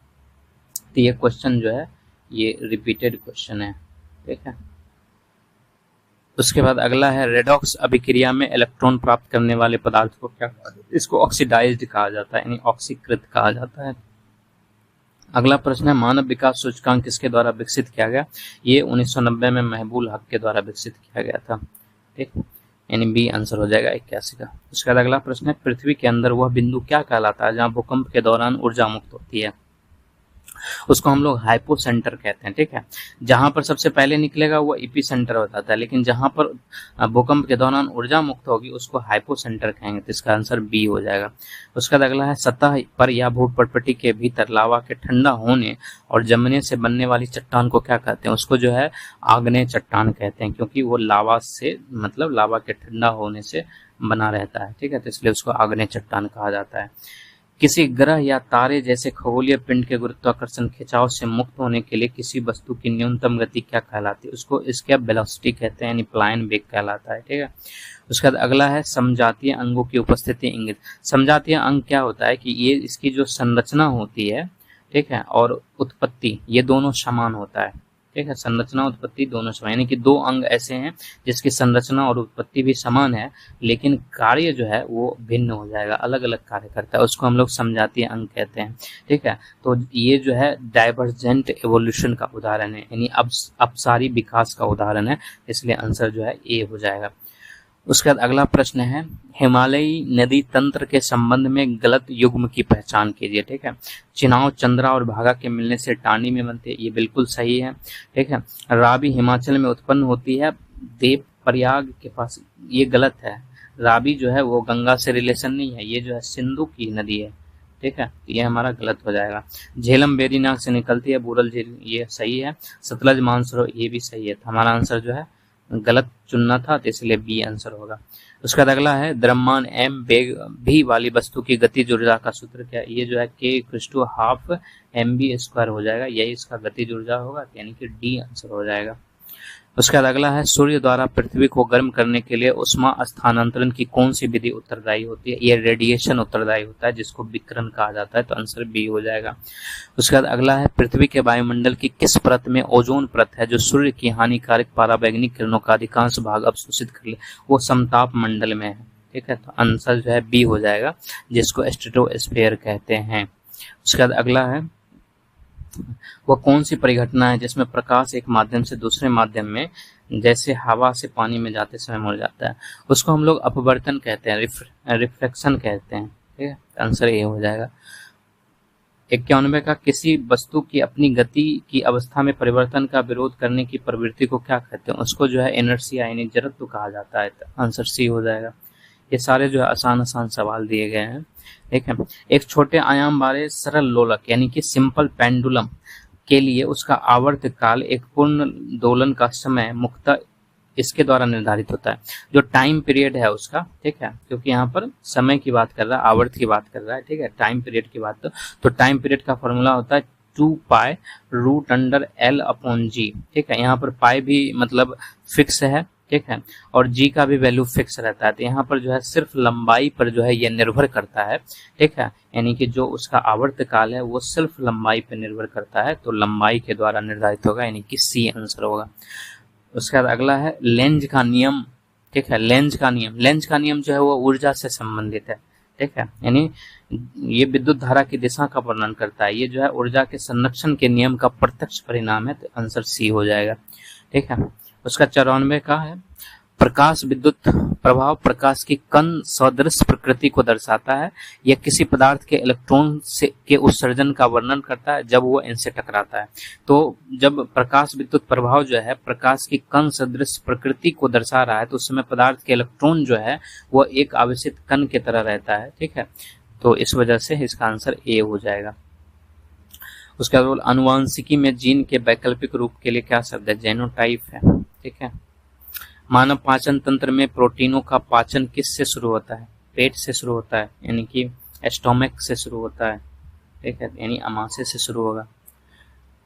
ये क्वेश्चन जो है ये रिपीटेड क्वेश्चन है, ठीक है। उसके बाद अगला है रेडॉक्स अभिक्रिया में इलेक्ट्रॉन प्राप्त करने वाले पदार्थ को क्या कहते हैं? इसको ऑक्सीडाइज्ड कहा जाता है, यानी ऑक्सीकृत कहा जाता है। अगला प्रश्न है मानव विकास सूचकांक किसके द्वारा विकसित किया गया? ये 1990 में महबूल हक के द्वारा विकसित किया गया था, ठीक, यानी बी आंसर हो जाएगा 81 का। उसके बाद अगला प्रश्न है पृथ्वी के अंदर वह बिंदु क्या कहलाता है जहां भूकंप के दौरान ऊर्जा मुक्त होती है? उसको हम लोग हाइपोसेंटर कहते हैं, ठीक है। जहां पर सबसे पहले निकलेगा वो इपी सेंटर बताता है, लेकिन जहां पर भूकंप के दौरान ऊर्जा मुक्त होगी उसको हाइपोसेंटर कहेंगे। तो इसका आंसर बी हो जाएगा। उसका अगला है सतह पर या भूपटपटी के भीतर लावा के ठंडा होने और जमने से बनने वाली चट्टान को क्या कहते हैं? उसको जो है आग्नेय चट्टान कहते हैं, क्योंकि वो लावा से मतलब लावा के ठंडा होने से बना रहता है, ठीक है। तो इसलिए उसको आग्नेय चट्टान कहा जाता है। किसी ग्रह या तारे जैसे खगोलीय पिंड के गुरुत्वाकर्षण खिंचाव से मुक्त होने के लिए किसी वस्तु की न्यूनतम गति क्या कहलाती है? उसको एस्केप वेलोसिटी कहते हैं, यानी पलायन वेग कहलाता है, ठीक है। उसके बाद अगला है समजातीय अंगों की उपस्थिति इंगित। समजातीय अंग क्या होता है कि ये इसकी जो संरचना होती है, ठीक है, और उत्पत्ति ये दोनों समान होता है, ठीक है। संरचना उत्पत्ति दोनों समान, यानी कि दो अंग ऐसे हैं जिसकी संरचना और उत्पत्ति भी समान है लेकिन कार्य जो है वो भिन्न हो जाएगा, अलग अलग कार्य करता है, उसको हम लोग समजातीय अंग कहते हैं, ठीक है। तो ये जो है डाइवर्जेंट एवोल्यूशन का उदाहरण है, यानी अपसारी विकास का उदाहरण है, इसलिए आंसर जो है ए हो जाएगा। उसके बाद अगला प्रश्न है हिमालयी नदी तंत्र के संबंध में गलत युग्म की पहचान कीजिए, ठीक है। चिनाव, चंद्रा और भागा के मिलने से टांडी में बनते हैं, ये बिल्कुल सही है, ठीक है। रावी हिमाचल में उत्पन्न होती है देव प्रयाग के पास, ये गलत है। रावी जो है वो गंगा से रिलेशन नहीं है, ये जो है सिंधु की नदी है, ठीक है। ये हमारा गलत हो जाएगा। झेलम बेरीनाग से निकलती है बुरल झील, ये सही है। सतलज मानसरोवर ये भी सही है। हमारा आंसर जो है गलत चुनना था, तो इसलिए बी आंसर होगा। उसका अगला है द्रव्यमान m वेग v वाली वस्तु की गतिज ऊर्जा का सूत्र क्या है? ये जो है k = ½ mv² हो जाएगा, यही इसका गतिज ऊर्जा होगा, यानी कि डी आंसर हो जाएगा। उसके बाद अगला है सूर्य द्वारा पृथ्वी को गर्म करने के लिए उष्मा स्थानांतरण की कौन सी विधि उत्तरदायी होती है? ये रेडिएशन उत्तरदायी होता है, जिसको विकिरण कहा जाता है, तो आंसर बी हो जाएगा। उसके बाद अगला है पृथ्वी के वायुमंडल की किस परत में ओजोन परत है जो सूर्य की हानिकारक पराबैंगनी किरणों का अधिकांश भाग अवशोषित कर ले? वो समताप मंडल में है, ठीक है। तो आंसर जो है बी हो जाएगा, जिसको स्ट्रेटोस्फीयर कहते हैं। उसके बाद अगला है वह कौन सी परिघटना है जिसमें प्रकाश एक माध्यम से दूसरे माध्यम में जैसे हवा से पानी में जाते समय मुड़ जाता है? उसको हम लोग अपवर्तन कहते हैं, रिफ्लेक्शन कहते हैं, ठीक है। आंसर ये हो जाएगा। 91 का किसी वस्तु की अपनी गति की अवस्था में परिवर्तन का विरोध करने की प्रवृत्ति को क्या कहते हैं? उसको जो है इनर्शिया यानी जड़त्व कहा जाता है, तो आंसर सी हो जाएगा। ये सारे जो है आसान सवाल दिए गए हैं, ठीक है। एक छोटे आयाम वाले सरल लोलक यानी कि सिंपल पेंडुलम के लिए उसका आवर्त काल एक पूर्ण दोलन का समय मुख्यतः इसके द्वारा निर्धारित होता है, जो टाइम पीरियड है उसका, ठीक है, क्योंकि यहाँ पर समय की बात कर रहा है, आवर्त की बात कर रहा है, ठीक है, टाइम पीरियड की बात। तो टाइम पीरियड का फॉर्मूला होता है 2π√L/g, ठीक है। यहाँ पर पाई भी मतलब फिक्स है, ठीक है, और जी का भी वैल्यू फिक्स रहता है। तो यहाँ पर जो है सिर्फ लंबाई पर जो है ये निर्भर करता है, ठीक है, यानी कि जो उसका आवर्त काल है वो सिर्फ लंबाई पर निर्भर करता है, तो लंबाई के द्वारा निर्धारित होगा, यानी कि सी आंसर होगा। उसके बाद अगला है लेंज का नियम, ठीक है। लेंज का नियम जो है वो ऊर्जा से संबंधित है, ठीक है, यानी ये विद्युत धारा की दिशा का वर्णन करता है, ये जो है ऊर्जा के संरक्षण के नियम का प्रत्यक्ष परिणाम है, तो आंसर सी हो जाएगा, ठीक है। उसका 94 का है प्रकाश विद्युत प्रभाव प्रकाश की कण सदृश प्रकृति को दर्शाता है। यह किसी पदार्थ के इलेक्ट्रॉन से के उत्सर्जन का वर्णन करता है जब वो इनसे टकराता है। तो जब प्रकाश विद्युत प्रभाव जो है प्रकाश की कण सदृश प्रकृति को दर्शा रहा है तो उस समय पदार्थ के इलेक्ट्रॉन जो है वो एक आवेशित कण की तरह रहता है, ठीक है। तो इस वजह से इसका आंसर ए हो जाएगा। उसके बाद आनुवांशिकी में जीन के वैकल्पिक रूप के लिए क्या शब्द है? जेनोटाइप है, ठीक है। मानव पाचन तंत्र में प्रोटीनों का पाचन किस से शुरू होता है? पेट से शुरू होता है, यानी कि स्टोमक से शुरू होता है, ठीक है, यानी अमाशय से शुरू होगा।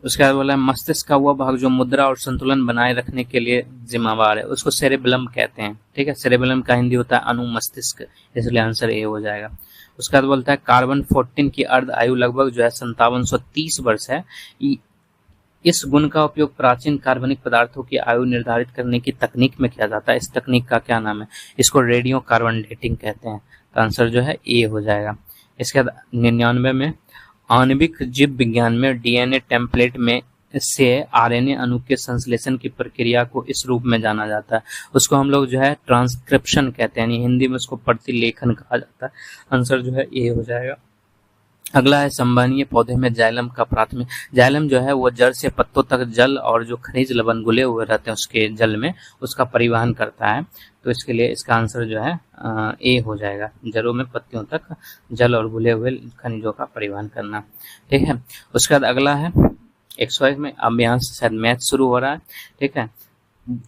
उसके बाद बोला है मस्तिष्क का वह भाग जो मुद्रा और संतुलन बनाए रखने के लिए जिम्मेवार है, उसको सेरेबेलम कहते हैं, ठीक है। सेरेबेलम का हिंदी होता है अनुमस्तिष्क, इसलिए आंसर ए हो जाएगा। उसके बाद बोलता है कार्बन 14 की अर्ध आयु लगभग जो है 5730 वर्ष है। इस गुण का उपयोग प्राचीन कार्बनिक पदार्थों की आयु निर्धारित करने की तकनीक में किया जाता है। इस तकनीक का क्या नाम है? इसको रेडियो कार्बन डेटिंग कहते हैं। तो आंसर जो है ए हो जाएगा। इसके बाद 99 में आणविक जीव विज्ञान में डीएनए टेम्पलेट में से आरएनए अणु के संश्लेषण की प्रक्रिया को इस रूप में जाना जाता है। उसको हम लोग जो है ट्रांसक्रिप्शन कहते हैं, यानी हिंदी में उसको प्रतिलेखन कहा जाता है। आंसर जो है ए हो जाएगा। अगला है संवहनीय पौधे में जाइलम का प्राथमिक। जाइलम जो है वो जड़ से पत्तों तक जल और जो खनिज लवण घुले हुए रहते हैं उसके जल में, उसका परिवहन करता है। तो इसके लिए इसका आंसर जो है ए हो जाएगा। जड़ों में पत्तियों तक जल और घुले हुए खनिजों का परिवहन करना, ठीक है। उसके बाद अगला है 101 में, अब यहाँ से शायद मैथ शुरू हो रहा है, ठीक है।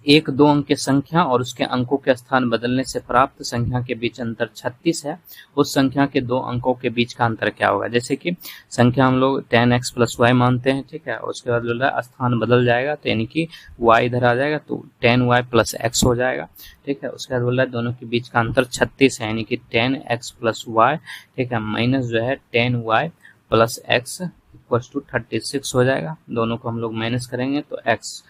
1-2 अंक की संख्या और उसके अंकों के स्थान बदलने से प्राप्त संख्या के बीच अंतर 36 है। उस संख्या के 2 अंकों के बीच का अंतर क्या होगा? जैसे कि संख्या हम लोग 10x + y मानते हैं, ठीक है। उसके बाद बोल रहा है स्थान बदल जाएगा, तो यानी कि y इधर आ जाएगा तो 10y + x हो जाएगा, ठीक है। उसके बाद बोल रहा है दोनों के बीच का अंतर 36 है, यानी कि 10x + y, ठीक है, माइनस जो है 10y + x = 36 हो जाएगा। दोनों को हम लोग माइनस करेंगे तो x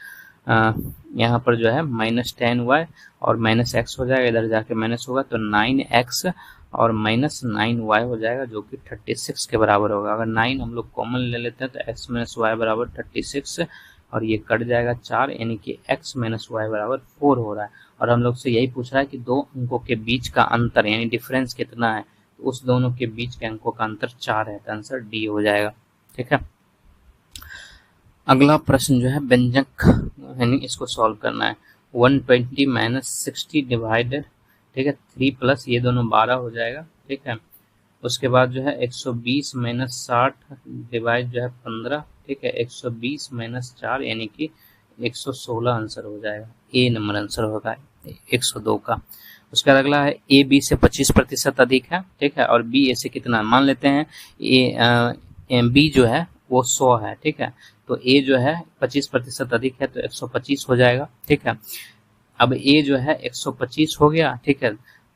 यहाँ पर जो है -10y और -x हो जाएगा, इधर जाके माइनस होगा तो 9x और -9y हो जाएगा, जो कि 36 के बराबर होगा। अगर 9 हम लोग कॉमन ले लेते हैं तो x - y = 36 और ये कट जाएगा 4, यानी कि x - y = 4 हो रहा है। और हम लोग से यही पूछ रहा है कि 2 अंकों के बीच का अंतर यानी डिफरेंस कितना है, तो उस दोनों के बीच के अंकों का अंतर 4 है, तो आंसर डी हो जाएगा, ठीक है। अगला प्रश्न जो है व्यंजक यानी इसको सॉल्व करना है। 120 - 60 डिवाइडेड, ठीक है, 3 प्लस ये दोनों 12 हो जाएगा, ठीक है। उसके बाद जो है 120 - 60 डिवाइड जो है 15, ठीक है, 120 - 4 यानी कि 116 आंसर हो जाएगा। ए नंबर आंसर होगा 102 का। उसके बाद अगला है ए बी से 25% अधिक है, ठीक है, और बी ए से कितना? मान लेते हैं बी जो है वो 100 है, ठीक है, तो ए जो है 25% अधिक है तो 125 हो जाएगा, ठीक है। अब ए जो है 125 हो गया, ठीक है,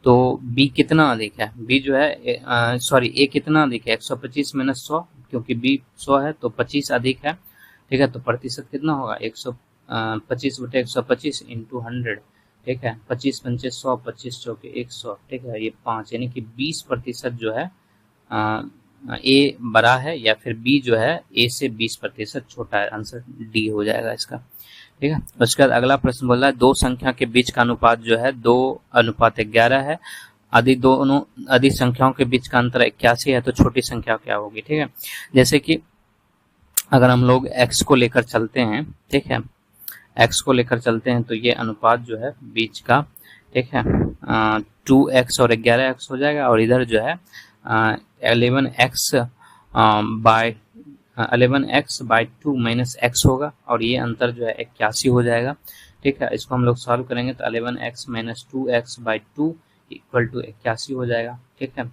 तो बी कितना अधिक है? बी जो है ए कितना अधिक है? 125 - 100, क्योंकि बी 100 है तो 25 अधिक है, ठीक है, तो प्रतिशत कितना होगा? 125/125 × 100, ठीक है, 25 × 5 100, 25 × 4 100, ठीक है, ये 5 यानी कि 20% जो है ए बड़ा है, या फिर बी जो है ए से 20% छोटा है। आंसर डी हो जाएगा इसका, ठीक है। उसके बाद अगला प्रश्न बोल रहा है 2 संख्या के बीच का अनुपात जो है 2:11 है। यदि संख्याओं के बीच का अंतर 81 है तो छोटी संख्या क्या होगी, ठीक है। जैसे कि अगर हम लोग x को लेकर चलते हैं, ठीक है, x को लेकर चलते हैं तो ये अनुपात जो है बीच का, ठीक है, 2x और 11x हो जाएगा, और इधर जो है 11x by 2 - x होगा, और ये अंतर जो है 81 हो जाएगा, ठीक है। इसको हम लोग सॉल्व करेंगे तो 11x - 2x by 2 = 81 हो जाएगा, ठीक है।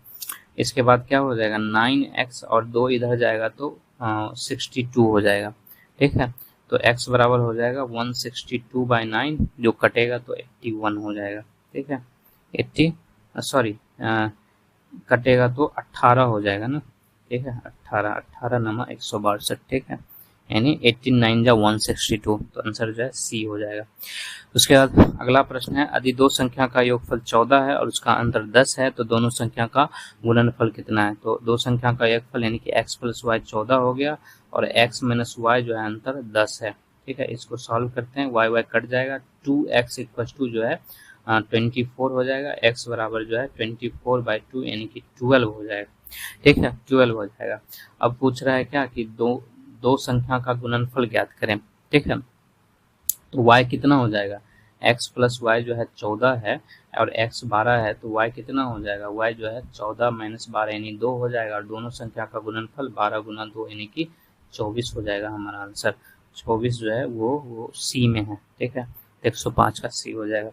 इसके बाद क्या हो जाएगा? 9x और 2 इधर जाएगा तो 62 हो जाएगा, ठीक है। तो x बराबर हो जाएगा 162/9, जो कटेगा तो 81 हो जाएगा, ठीक है। कटेगा तो 18 हो जाएगा ना, ठीक है, 18 नमा 162, ठीक है, यानी 18 9 162, तो आंसर जो है सी हो जाएगा। उसके बाद अगला प्रश्न है यदि 2 संख्या का योगफल 14 है और उसका अंतर 10 है तो दोनों संख्या का गुणनफल कितना है? तो 2 संख्या का योगफल यानी कि x + y 14 हो गया, और x - y जो है अंतर 10 है, ठीक है। इसको सॉल्व करते हैं, y कट जाएगा, 2x = जो है 24 हो जाएगा, x बराबर जो है 24/2 यानी कि 12 हो जाएगा। ठीक है, 12 हो जाएगा। अब पूछ रहा है क्या कि दो संख्या का गुणनफल ज्ञात करें। ठीक है, तो y कितना हो जाएगा, x प्लस वाई जो है 14 है और x 12 है, तो y कितना हो जाएगा, y जो है 14 माइनस 12 यानी 2 हो जाएगा और दोनों संख्या का गुणनफल 12 गुना 2 यानी कि 24 हो जाएगा हमारा आंसर। 24 जो है वो सी में है। ठीक है, 105 का सी हो जाएगा।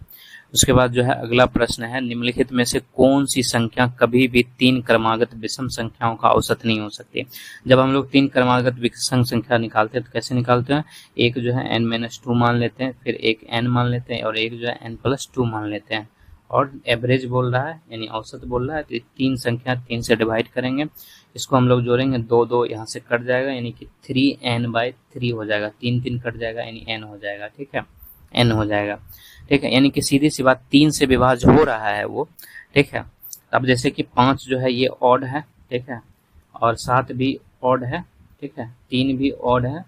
उसके बाद जो है अगला प्रश्न है, निम्नलिखित में से कौन सी संख्या कभी भी 3 क्रमागत विषम संख्याओं का औसत नहीं हो सकती। जब हम लोग 3 क्रमागत विषम संख्या निकालते हैं तो कैसे निकालते हैं, एक जो है n-2 मान लेते हैं, फिर एक n मान लेते हैं और एक जो है n+2 मान लेते हैं और एवरेज बोल रहा है यानी औसत बोल रहा है, तो 3 संख्या 3 से डिवाइड करेंगे, इसको हम लोग जोड़ेंगे, 2 यहाँ से कट जाएगा यानी कि 3n/3 हो जाएगा, 3 कट जाएगा यानी n हो जाएगा। ठीक है, n हो जाएगा। ठीक है, यानी कि सीधी सी बात 3 से विभाज्य हो रहा है वो। ठीक है, अब जैसे कि 5 जो है ये ऑड है। ठीक है, और 7 भी ऑड है। ठीक है, 3 भी ऑड है,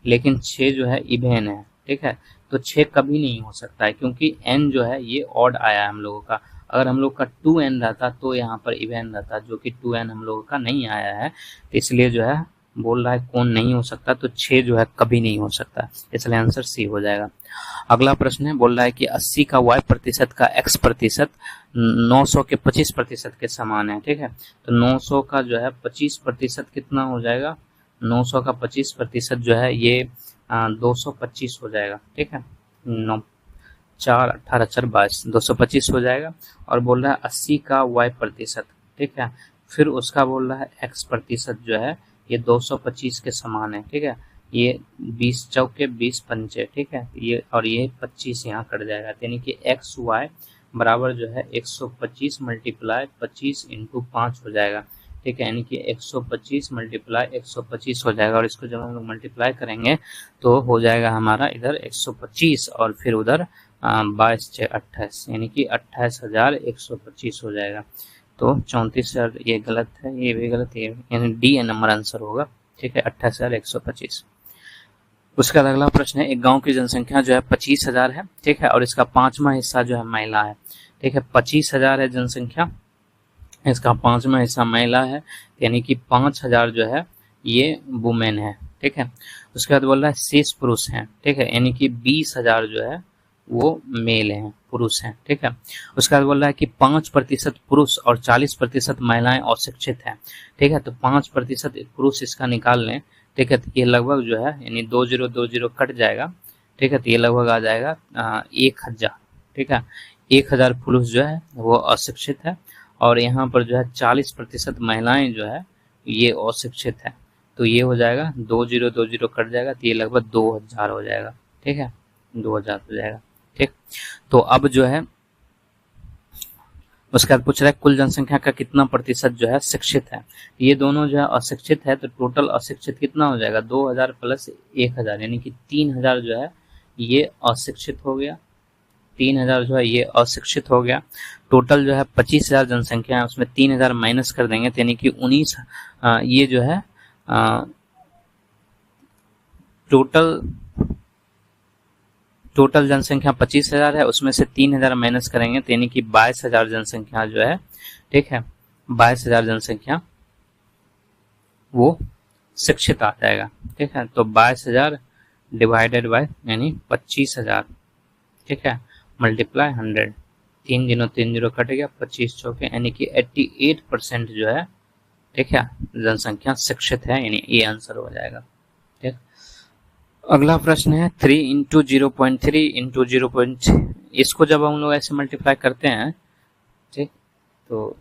लेकिन 6 जो है इवेन है। ठीक है, तो 6 कभी नहीं हो सकता है क्योंकि n जो है ये ऑड आया है हम लोगों का। अगर हम लोग का 2n रहता तो यहाँ पर इवेन रहता, जो कि 2n हम लोगों का नहीं आया है, तो इसलिए जो है बोल रहा है कौन नहीं हो सकता, तो 6 जो है कभी नहीं हो सकता, इसलिए आंसर सी हो जाएगा। अगला प्रश्न है, बोल रहा है कि 80 का y प्रतिशत का x प्रतिशत 900 के 25% के समान है। ठीक है, तो 900 का जो है 25% कितना हो जाएगा, 900 का 25% जो है ये 225 हो जाएगा। ठीक है, 9 4 18 4 22 225 हो जाएगा। और बोल रहा है 80 का y प्रतिशत। ठीक है, फिर उसका बोल रहा है x प्रतिशत जो है ये 225 के समान है। ठीक है, ये 20 चौके 20 पंचे। ठीक है, ये और ये 25 यहाँ कट जाएगा, यानी कि एक्स वाई बराबर जो है 125 मल्टीप्लाई 25 इंटू 5 हो जाएगा। ठीक है, यानी कि 125 मल्टीप्लाई 125 हो जाएगा और इसको जब हम लोग मल्टीप्लाई करेंगे तो हो जाएगा हमारा इधर 125 और फिर उधर 22 6 28 यानी कि 28,125 हो जाएगा। तो 34,000 ये गलत है, ये भी गलत है, यानी डी नंबर आंसर होगा। ठीक है, 28,125। उसका अगला प्रश्न है, एक गांव की जनसंख्या जो है 25,000 है। ठीक है, और इसका 5वां हिस्सा जो है महिला है। ठीक है, 25,000 है जनसंख्या, इसका 5वां हिस्सा महिला है, यानी कि 5,000 जो है ये वुमेन है। ठीक है, उसके बाद बोल रहा है शेष पुरुष हैं। ठीक है, यानी कि 20,000 जो है वो मेल हैं, पुरुष हैं। ठीक है, उसके बाद बोल रहा है कि 5% पुरुष और 40% महिलाएं अशिक्षित हैं। ठीक है, तो 5% पुरुष इसका निकाल लें। ठीक है, तो ये लगभग जो है यानी 2020 कट जाएगा। ठीक है, तो ये लगभग आ जाएगा 1,000। ठीक है, 1,000 पुरुष जो है वो अशिक्षित है और यहाँ पर जो है 40% महिलाएं जो है ये अशिक्षित है, तो ये हो जाएगा 2020 कट जाएगा, तो ये लगभग 2,000 हो जाएगा। ठीक है, 2,000 हो जाएगा। ठीक, तो अब जो है उसके बाद पूछ रहा है कुल जनसंख्या का कितना प्रतिशत जो है शिक्षित है। ये दोनों जो है अशिक्षित है, तो टोटल अशिक्षित कितना हो जाएगा, 2,000 प्लस 1,000 यानी कि 3,000 जो है ये अशिक्षित हो गया। 3,000 जो है ये अशिक्षित हो गया। टोटल जो है 25,000 जनसंख्या है, उसमें 3,000 माइनस कर देंगे, तो यानी कि 19 ये जो है टोटल जनसंख्या 25,000 है, उसमें से 3,000 माइनस करेंगे, तो यानी कि 22,000 जनसंख्या जो है। ठीक है, 22,000 जनसंख्या वो शिक्षित आ जाएगा। ठीक है, तो 22,000 डिवाइडेड बाय यानी 25,000। ठीक है, मल्टीप्लाई 100, 3 0 3 0 कट गया, 25 चौके यानी कि 88% जो है। ठीक है, जनसंख्या शिक्षित है, यानी ये आंसर हो जाएगा। ठीक, अगला प्रश्न है 3 इंटू 0.3 इंटू 0. इसको जब हम लोग ऐसे मल्टीप्लाई करते हैं, ठीक, तो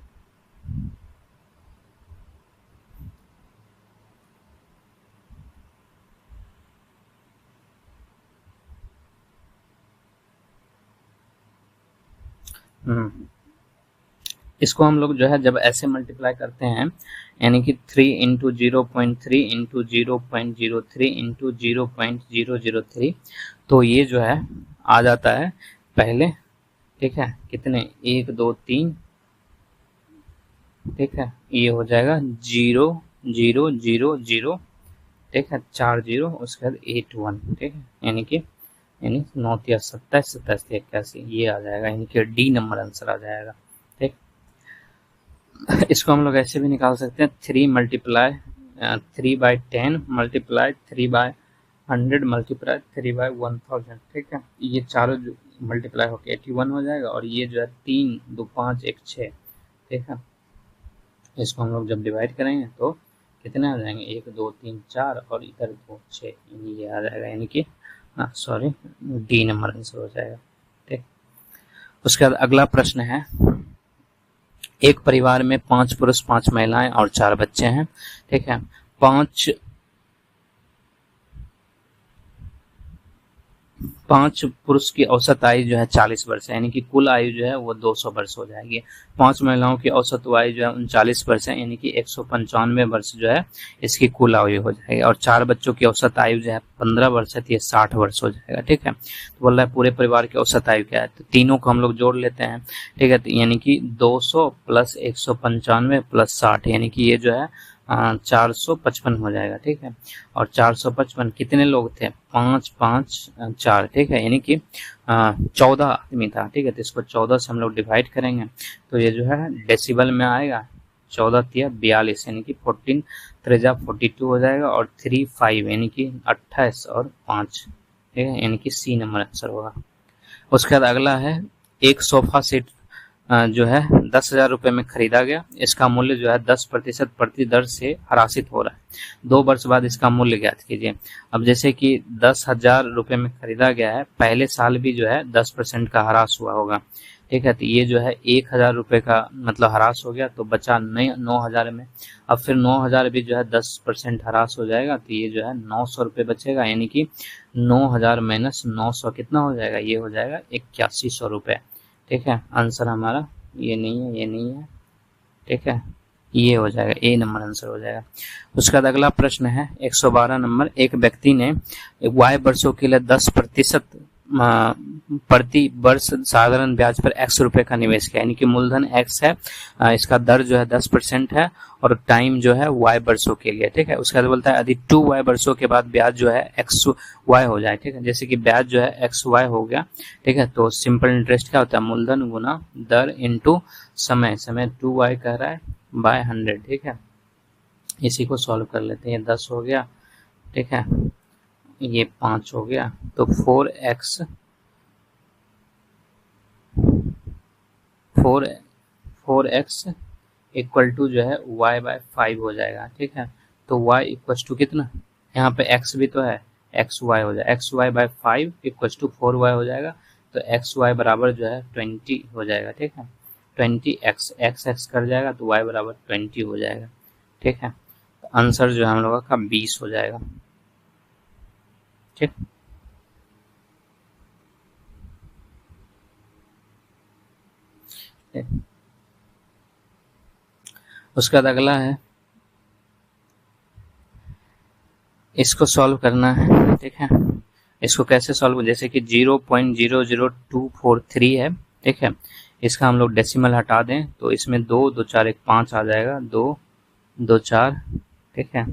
इसको हम लोग जो है जब ऐसे मल्टीप्लाई करते हैं, यानी कि 3 इंटू 0.3 इंटू 0.03 इंटू 0.003, तो ये जो है आ जाता है पहले। ठीक है, कितने 1 2 3। ठीक है, ये हो जाएगा 0 0 0 0। ठीक है, 4 0, उसके बाद 8 1। ठीक है, यानी कि यानी 9 या 27, 27 81, ये आ जाएगा, यानी कि डी नंबर आंसर आ जाएगा। ठीक, इसको हम लोग ऐसे भी निकाल सकते हैं, 3 मल्टीप्लाई 3/10 मल्टीप्लाई 3/100 मल्टीप्लाई 3/1000। ठीक है, ये चारों जो मल्टीप्लाई होकर 81 हो जाएगा, और ये जो है 3 2 5 1 6। ठीक है, इसको हम लोग जब डिवाइड करेंगे तो कितने आ जाएंगे, 1 2 3 4 और इधर 2 6, ये आ जाएगा, यानी कि सॉरी डी नंबर आंसर हो जाएगा। ठीक, उसके बाद अगला प्रश्न है, एक परिवार में 5 पुरुष 5 महिलाएं और 4 बच्चे हैं। ठीक है, 5 पुरुष की औसत आयु जो है 40 वर्ष है, यानी कि कुल आयु जो है वो 200 वर्ष हो जाएगी। 5 महिलाओं की औसत आयु जो है 39 वर्ष है, यानी कि 195 वर्ष जो है इसकी कुल आयु हो जाएगी। और 4 बच्चों की औसत आयु जो है 15 वर्ष है, तो ये 60 वर्ष हो जाएगा। ठीक है, तो बोल रहा है पूरे परिवार की औसत आयु क्या है, तो तीनों को हम लोग जोड़ लेते हैं। ठीक है, तो यानी कि 200 प्लस 195 प्लस 60, यानी कि ये जो है 455 हो जाएगा। ठीक है, और 455 कितने लोग थे, 5 5 4। ठीक है, यानी कि 14 आदमी था। ठीक है, तो इसको 14 से हम लोग डिवाइड करेंगे तो ये जो है डेसिबल में आएगा, 14 तिया 42, यानी कि 14 3 42 हो जाएगा, और 3 5 यानी कि 28 और 5। ठीक है, यानी कि सी नंबर आंसर होगा। उसके बाद अगला है, एक सोफा सेट जो है 10,000 रुपये में खरीदा गया, इसका मूल्य जो है 10% प्रति दर से ह्रासित हो रहा है। 2 वर्ष बाद इसका मूल्य ज्ञात कीजिए। अब जैसे कि 10,000 रुपये में खरीदा गया है, पहले साल भी जो है 10% का ह्रास हुआ होगा। ठीक है, तो ये जो है 1,000 रुपये का मतलब ह्रास हो गया, तो बचा 9,000 में। अब फिर 9,000 भी जो है 10% ह्रास हो जाएगा, तो ये जो है 900 रुपये बचेगा, यानी कि 9,000 माइनस 900 कितना हो जाएगा, ये हो जाएगा 8100 रुपये। ठीक है, आंसर हमारा ये नहीं है, ये नहीं है। ठीक है, ये हो जाएगा, ए नंबर आंसर हो जाएगा। उसके बाद अगला प्रश्न है 112 नंबर, एक व्यक्ति ने y वर्षों के लिए 10% प्रति वर्ष साधारण ब्याज पर x रुपए का निवेश किया, यानी कि मूलधन x है, इसका दर जो है 10% है, और टाइम जो है y वर्षों के लिए। ठीक है, उसके बाद बोलता है यदि 2y वर्षों के बाद ब्याज जो है xy हो जाए। ठीक है, जैसे कि ब्याज जो है xy हो गया। ठीक है, तो सिंपल इंटरेस्ट क्या होता है, मूलधन गुना दर इंटू समय। समय 2y कह रहा है बाय 100। ठीक है, इसी को सॉल्व कर लेते हैं। ये 10 हो गया। ठीक है, ये 5 हो गया, तो 4x इक्वल टू जो है y/5 हो जाएगा। ठीक है, तो y इक्वल टू कितना, यहाँ पे x भी तो है, xy हो जाएगा, xy/5 इक्वल टू 4y हो जाएगा, तो xy बराबर जो है 20 हो जाएगा। ठीक है, 20x x कर जाएगा, तो y बराबर 20 हो जाएगा। ठीक है, तो आंसर जो है हम लोगों का 20 हो जाएगा। ठीक, उसके बाद अगला है, इसको सॉल्व करना है। ठीक है, इसको कैसे सॉल्व, जैसे कि 0.00243 है। ठीक है, इसका हम लोग डेसिमल हटा दें तो इसमें 2 2 4 1 5 आ जाएगा, 2 2 4। ठीक है,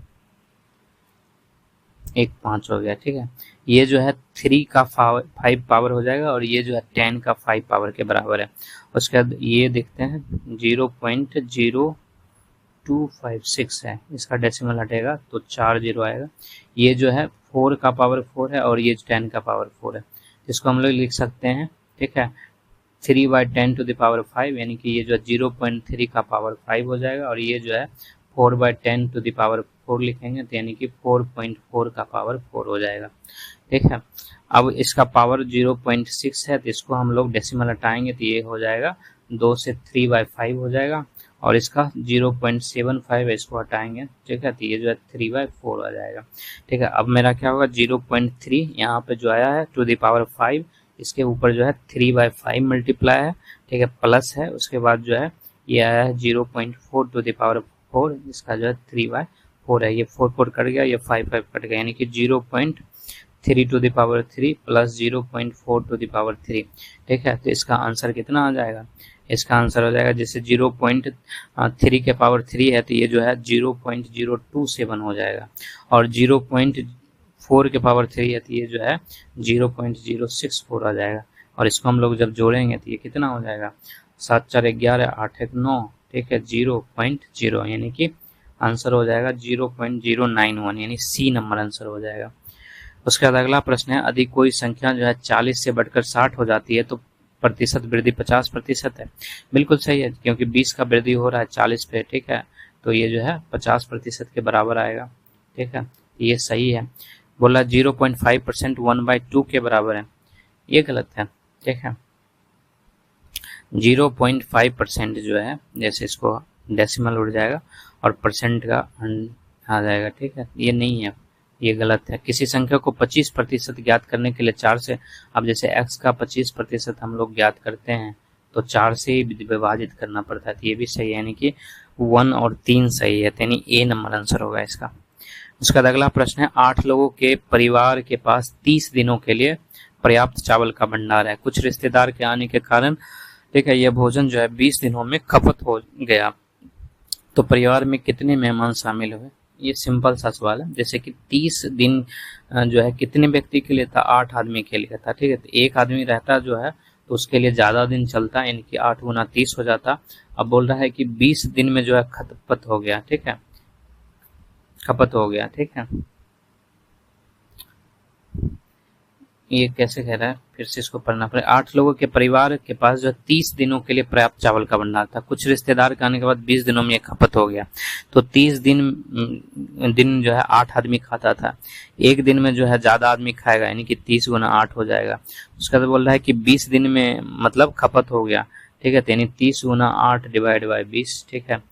1 5 हो गया। ठीक है, ये जो है 3 का 5 पावर हो जाएगा, और ये जो है 10 का 5 पावर के बराबर है। उसके बाद ये देखते हैं 0.0256 है, इसका डेसिमल हटेगा तो 4 0 आएगा। ये जो है 4 का पावर 4 है, और ये 10 का पावर 4 है, इसको हम लोग लिख सकते हैं। ठीक है, 3/10 टू द पावर 5, यानी कि ये जो है 0.3 का पावर 5 हो जाएगा, और ये जो है 4/10 टू द पावर 4 लिखेंगे, तो यानी कि 4.4 का पावर 4 हो जाएगा। ठीक है, अब इसका पावर 0.6 है, तो इसको हम लोग डेसिमल हटाएंगे तो ये हो जाएगा 2 से 3/5 हो जाएगा, और इसका 0.75 है, इसको हटाएंगे। ठीक है, तो ये जो है 3/4 आ जाएगा। ठीक है, अब मेरा क्या होगा, 0.3 यहाँ पे जो आया है टू द पावर 5, इसके ऊपर जो है 3/5 मल्टीप्लाई है। ठीक है, प्लस है, उसके बाद जो है ये आया है 0.4 टू द पावर 4, इसका जो है 3/4 है। ये 4 4 कट गया, ये 5 5 कट गया, यानी कि 0.3 to the power 3 plus 0.4 to the power 3। ठीक है, तो इसका आंसर कितना आ जाएगा, इसका आंसर हो जाएगा, जैसे 0.3 के पावर 3 है, तो ये जो है 0.027 हो जाएगा, और 4 के पावर 3 है तो ये जो है 0.064 आ जाएगा। और इसको हम लोग जब जोड़ेंगे तो ये कितना हो जाएगा, 7 4 11 8 1 9, ठीक है, 0.0 यानी कि आंसर हो जाएगा 0.091 यानी सी नंबर आंसर हो जाएगा। उसके बाद अगला प्रश्न है, यदि कोई संख्या जो है 40 से बढ़कर 60 हो जाती है तो प्रतिशत वृद्धि 50% है। बिल्कुल सही है, क्योंकि 20 का वृद्धि हो रहा है 40 पे, ठीक है, तो ये जो है 50% के बराबर आएगा, ठीक है, ये सही है। बोला 0.5% 1/2 के बराबर है, ये गलत है, ठीक है। 0.5% जो है, जैसे इसको डेसिमल उड़ जाएगा और परसेंट का आ जाएगा, ठीक है, ये नहीं है, ये गलत है। किसी संख्या को 25% ज्ञात करने के लिए 4 से, अब जैसे x का 25% हम लोग ज्ञात करते हैं तो 4 से ही विभाजित करना पड़ता है, तो ये भी सही है, यानी कि 1 और 3 सही है, यानी ए नंबर आंसर होगा इसका। उसका अगला प्रश्न है, 8 लोगों के परिवार के पास 30 दिनों के लिए पर्याप्त चावल का भंडार है। कुछ रिश्तेदार के आने के कारण, ठीक है, यह भोजन जो है 20 दिनों में खपत हो गया, तो परिवार में कितने मेहमान शामिल हुए। ये सिंपल सा सवाल है। जैसे कि 30 दिन जो है कितने व्यक्ति के लिए था, 8 आदमी के लिए था, ठीक है, तो एक आदमी रहता जो है तो उसके लिए ज्यादा दिन चलता, यानी कि 8 गुना 30 हो जाता। अब बोल रहा है कि 20 दिन में जो है खपत हो गया, ठीक है, खपत हो गया, ठीक है। ये कैसे कह रहा है, फिर से इसको पढ़ना पड़ेगा। 8 लोगों के परिवार के पास जो 30 दिनों के लिए पर्याप्त चावल का भंडार था। कुछ रिश्तेदार के आने के बाद 20 दिनों में ये खपत हो गया, तो 30 दिन जो है 8 आदमी खाता था, एक दिन में जो है ज्यादा आदमी खाएगा, यानी कि 30 गुना 8 हो जाएगा। उसका तो बोल रहा है कि 20 दिन में मतलब खपत हो गया, ठीक है, यानी 30 गुना 8 डिवाइड बाई 20, ठीक है,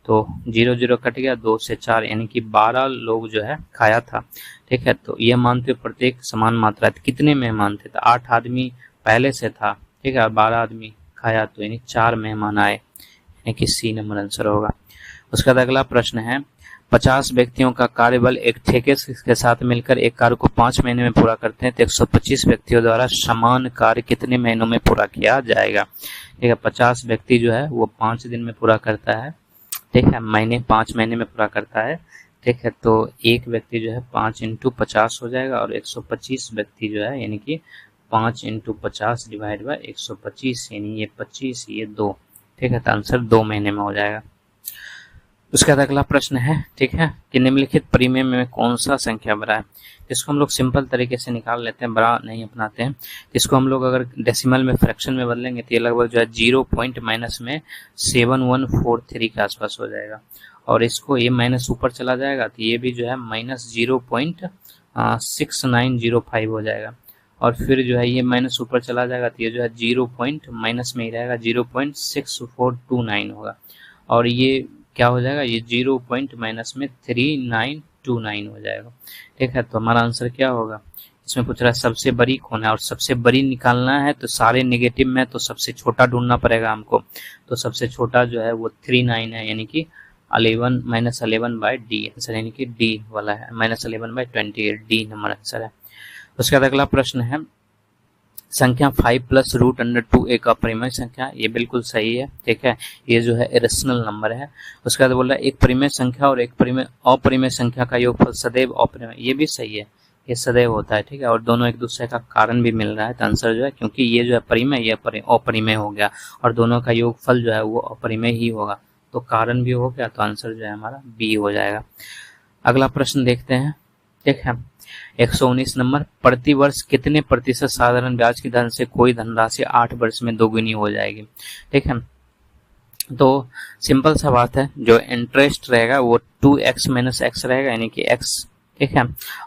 तो 0 0 कट गया, 2 से 4 यानी कि 12 लोग जो है खाया था, ठीक है। तो यह मानते हुए प्रत्येक समान मात्रा थी, कितने मेहमान थे, तो 8 आदमी पहले से था, ठीक है, 12 आदमी खाया, तो यानी 4 मेहमान आए, यानी कि सी नंबर आंसर होगा। उसका अगला प्रश्न है, 50 व्यक्तियों का कार्यबल एक ठेके के साथ मिलकर एक कार्य को 5 महीने में पूरा करते हैं, तो 125 व्यक्तियों द्वारा समान कार्य कितने महीनों में पूरा किया जाएगा, ठीक है। 50 व्यक्ति जो है वो 5 दिन में पूरा करता है, ठीक है, 5 महीने में पूरा करता है, ठीक है, तो एक व्यक्ति जो है 5 × 50 हो जाएगा, और 125 व्यक्ति जो है यानी कि 5 × 50 डिवाइड बाय 125, यानी ये 25 ये 2, ठीक है, तो आंसर 2 महीने में हो जाएगा। उसके बाद अगला प्रश्न है, ठीक है, कि निम्नलिखित परिमेय में कौन सा संख्या बड़ा है। इसको हम लोग सिंपल तरीके से निकाल लेते हैं, बड़ा नहीं अपनाते हैं। इसको हम लोग अगर डेसिमल में फ्रैक्शन में बदलेंगे तो ये लगभग जो है 0 पॉइंट माइनस में 7143 के आसपास हो जाएगा, और इसको ये माइनस ऊपर चला जाएगा तो ये भी जो है माइनस 0.6905 हो जाएगा, और फिर जो है ये माइनस ऊपर चला जाएगा तो ये जो है 0 पॉइंट माइनस में ही रहेगा, 0.6429 होगा, और ये क्या हो जाएगा, ये 0 पॉइंट माइनस में 3929 हो जाएगा, ठीक है। तो हमारा आंसर क्या होगा, इसमें पूछ रहा है सबसे बड़ी कौन है, और सबसे बड़ी निकालना है तो सारे नेगेटिव में तो सबसे छोटा ढूंढना पड़ेगा हमको, तो सबसे छोटा जो है वो 39 है, यानी कि 11 -11 डी आंसर, यानी कि डी वाला है, -11/28 डी नंबर आंसर है। उसके बाद अगला प्रश्न है, संख्या 5 + √2 एक अपरिमेय संख्या, ये बिल्कुल सही है, ठीक है, ये जो है इरेशनल नंबर है। उसके बाद बोल रहा है एक परिमेय संख्या और एक अपरिमेय संख्या का योगफल सदैव अपरिमेय, ये भी सही है, ये सदैव होता है, ठीक है, और दोनों एक दूसरे का कारण भी मिल रहा है, तो आंसर जो है, क्योंकि ये जो है परिमेय, ये अपरिमेय हो गया, और दोनों का योगफल जो है वो अपरिमेय ही होगा, तो कारण भी हो गया, तो आंसर जो है हमारा बी हो जाएगा। अगला प्रश्न देखते हैं, ठीक है, 119 नंबर, प्रति वर्ष कितने प्रतिशत साधारण ब्याज की दर से कोई धनराशि 8 वर्ष में दोगुनी हो जाएगी, ठीक है। तो सिंपल सा बात है, जो इंटरेस्ट रहेगा वो 2x - x रहेगा, यानी कि x, ठीक है,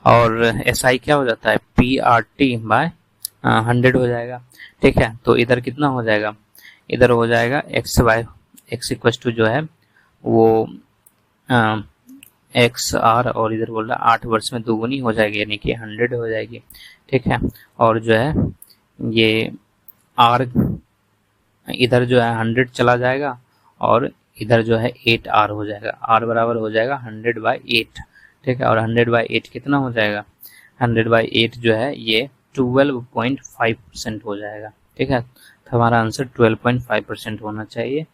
और SI क्या हो जाता है, PRT/100 हो जाएगा, ठीक है। तो इधर कितना हो जाएगा, इधर हो जाएगा x = जो है वो XR, और इधर बोल रहा है 8 वर्ष में दोगुनी हो जाएगी, यानी कि 100 हो जाएगी, ठीक है, और जो है ये R इधर जो है 100 चला जाएगा, और इधर जो है 8R हो जाएगा, R बराबर हो जाएगा 100/8, ठीक है, और 100/8 कितना हो जाएगा, 100/8 जो है ये 12.5% हो जाएगा, ठीक है, तो हमारा आंसर 12.5% होना चाहिए।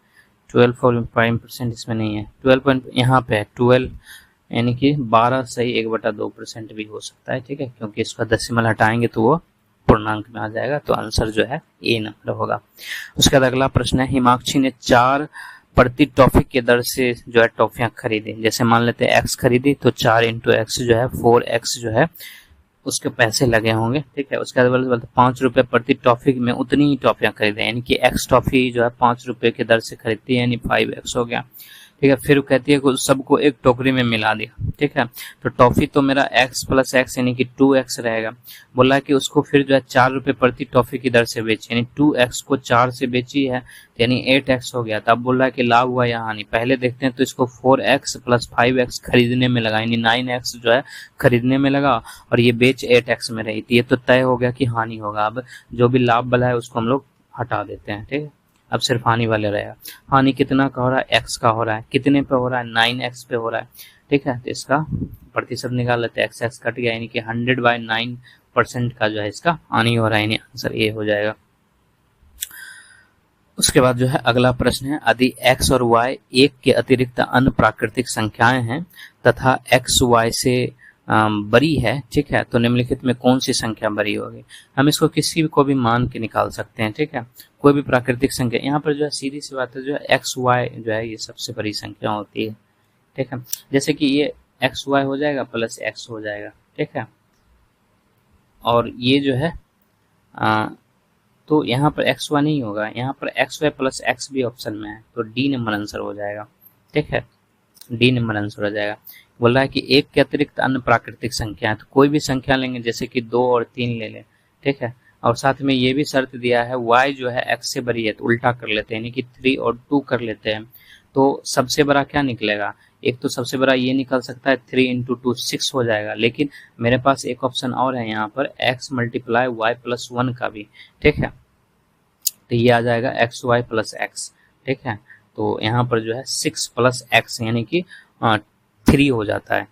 12.5% इसमें नहीं है, 12 यहाँ पे है, 12 यानी कि 12 सही 1/2% भी हो सकता है, ठीक है, क्योंकि इसका डेसिमल हटाएंगे तो वो पूर्णांक में आ जाएगा। तो आंसर जो है ए नंबर होगा। उसके बाद अगला प्रश्न है, हिमाक्षी ने 4 प्रति टॉफी के दर से जो है टॉफियां खरीदी। जैसे मान लेते हैं एक्स खरीदी तो 4 इंटू एक्स जो है 4x जो है उसके पैसे लगे होंगे, ठीक है। उसके बाद बोलते 5 रुपए प्रति टॉफी में उतनी ही टॉफियां खरीदे, यानी कि एक्स टॉफी जो है 5 रुपए के दर से खरीदती है, यानी 5x हो गया, ठीक है। फिर कहती है कि सबको एक टोकरी में मिला दिया, ठीक है। तो टॉफी तो मेरा x प्लस एक्स यानी कि 2x रहेगा। बोला कि उसको फिर जो है 4 रुपए प्रति टॉफी की दर से बेची, यानी 2x को 4 से बेची है, यानी 8x हो गया। तब बोल रहा है कि लाभ हुआ या हानि। पहले देखते हैं तो इसको 4x प्लस 5x खरीदने में लगा, यानी 9x जो है खरीदने में लगा, और ये बेच 8x में रही थी। ये तो तय हो गया कि हानि होगा। अब जो भी लाभ वाला है उसको हम लोग हटा देते हैं, ठीक है। अब सिर्फ हानि वाले रहेगा। हानि कितना का हो रहा है, x का हो रहा है, कितने पे हो रहा है, 9x पे हो रहा है, ठीक है। तो इसका प्रतिशत निकाल लेते हैं, x कट गया, यानी कि 100/9% का जो है इसका हानि हो रहा है, यानी आंसर ए हो जाएगा। उसके बाद जो है अगला प्रश्न है, यदि x और y एक के अतिरिक्त अन्य प्राकृतिक संख्याएं हैं तथा x y से बड़ी है, ठीक है, तो निम्नलिखित में कौन सी संख्या बड़ी होगी। हम इसको किसी को भी मान के निकाल सकते हैं, ठीक है, कोई भी प्राकृतिक संख्या। यहाँ पर जो है सीधी सी बात है, जो है एक्स वाई जो है ये सबसे बड़ी संख्या होती है, ठीक है। जैसे कि ये एक्स वाई हो जाएगा प्लस एक्स हो जाएगा, ठीक है, और ये जो है तो यहाँ पर एक्स वाई नहीं होगा, यहाँ पर एक्स वाई प्लस एक्स भी ऑप्शन में है, तो डी नंबर आंसर हो जाएगा, ठीक है, डी नंबर आंसर हो जाएगा। बोल रहा है कि एक के अतिरिक्त अन्य प्राकृतिक संख्या है, तो कोई भी संख्या लेंगे, जैसे कि 2 और 3 ले लें, ठीक है, और साथ में ये भी शर्त दिया है y जो है x से बड़ी है, तो उल्टा कर लेते हैं, यानी कि 3 और 2 कर लेते हैं। तो सबसे बड़ा क्या निकलेगा, एक तो सबसे बड़ा ये निकल सकता है 3 इंटू 2 6 हो जाएगा, लेकिन मेरे पास एक ऑप्शन और है यहाँ पर x मल्टीप्लाई y प्लस 1 का भी, ठीक है, तो ये आ जाएगा एक्स वाई प्लस एक्स, ठीक है। तो यहाँ पर जो है 6 प्लस एक्स यानी कि 3 हो जाता है,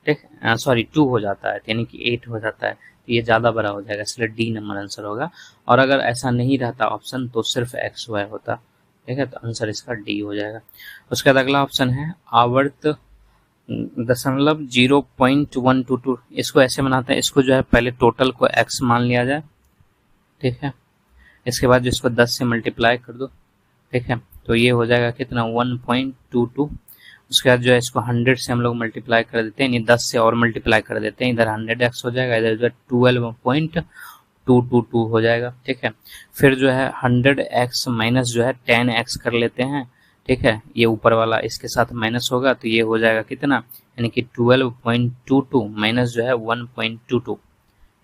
ठीक है, सॉरी 2 हो जाता है, यानी कि 8 हो जाता है, तो ये ज़्यादा बड़ा हो जाएगा, इसलिए डी नंबर आंसर होगा। और अगर ऐसा नहीं रहता ऑप्शन तो सिर्फ एक्स वाई होता, ठीक है, तो आंसर इसका डी हो जाएगा। उसके बाद अगला ऑप्शन है आवर्त दशमलव 0.122, इसको ऐसे बनाते हैं, इसको जो है पहले टोटल को एक्स मान लिया जाए, ठीक है, इसके बाद इसको 10 से मल्टीप्लाई कर दो, ठीक है, तो ये हो जाएगा कितना 1.22। उसके बाद जो है इसको 100 से हम लोग मल्टीप्लाई कर देते हैं, यानी 10 से और मल्टीप्लाई कर देते हैं, इधर 100x हो जाएगा, इधर जो है 12.222 हो जाएगा, ठीक है। फिर जो है 100x माइनस जो है 10x कर लेते हैं, ठीक है, ये ऊपर वाला इसके साथ माइनस होगा, तो ये हो जाएगा कितना, यानी कि 12.22 माइनस जो है 1.22,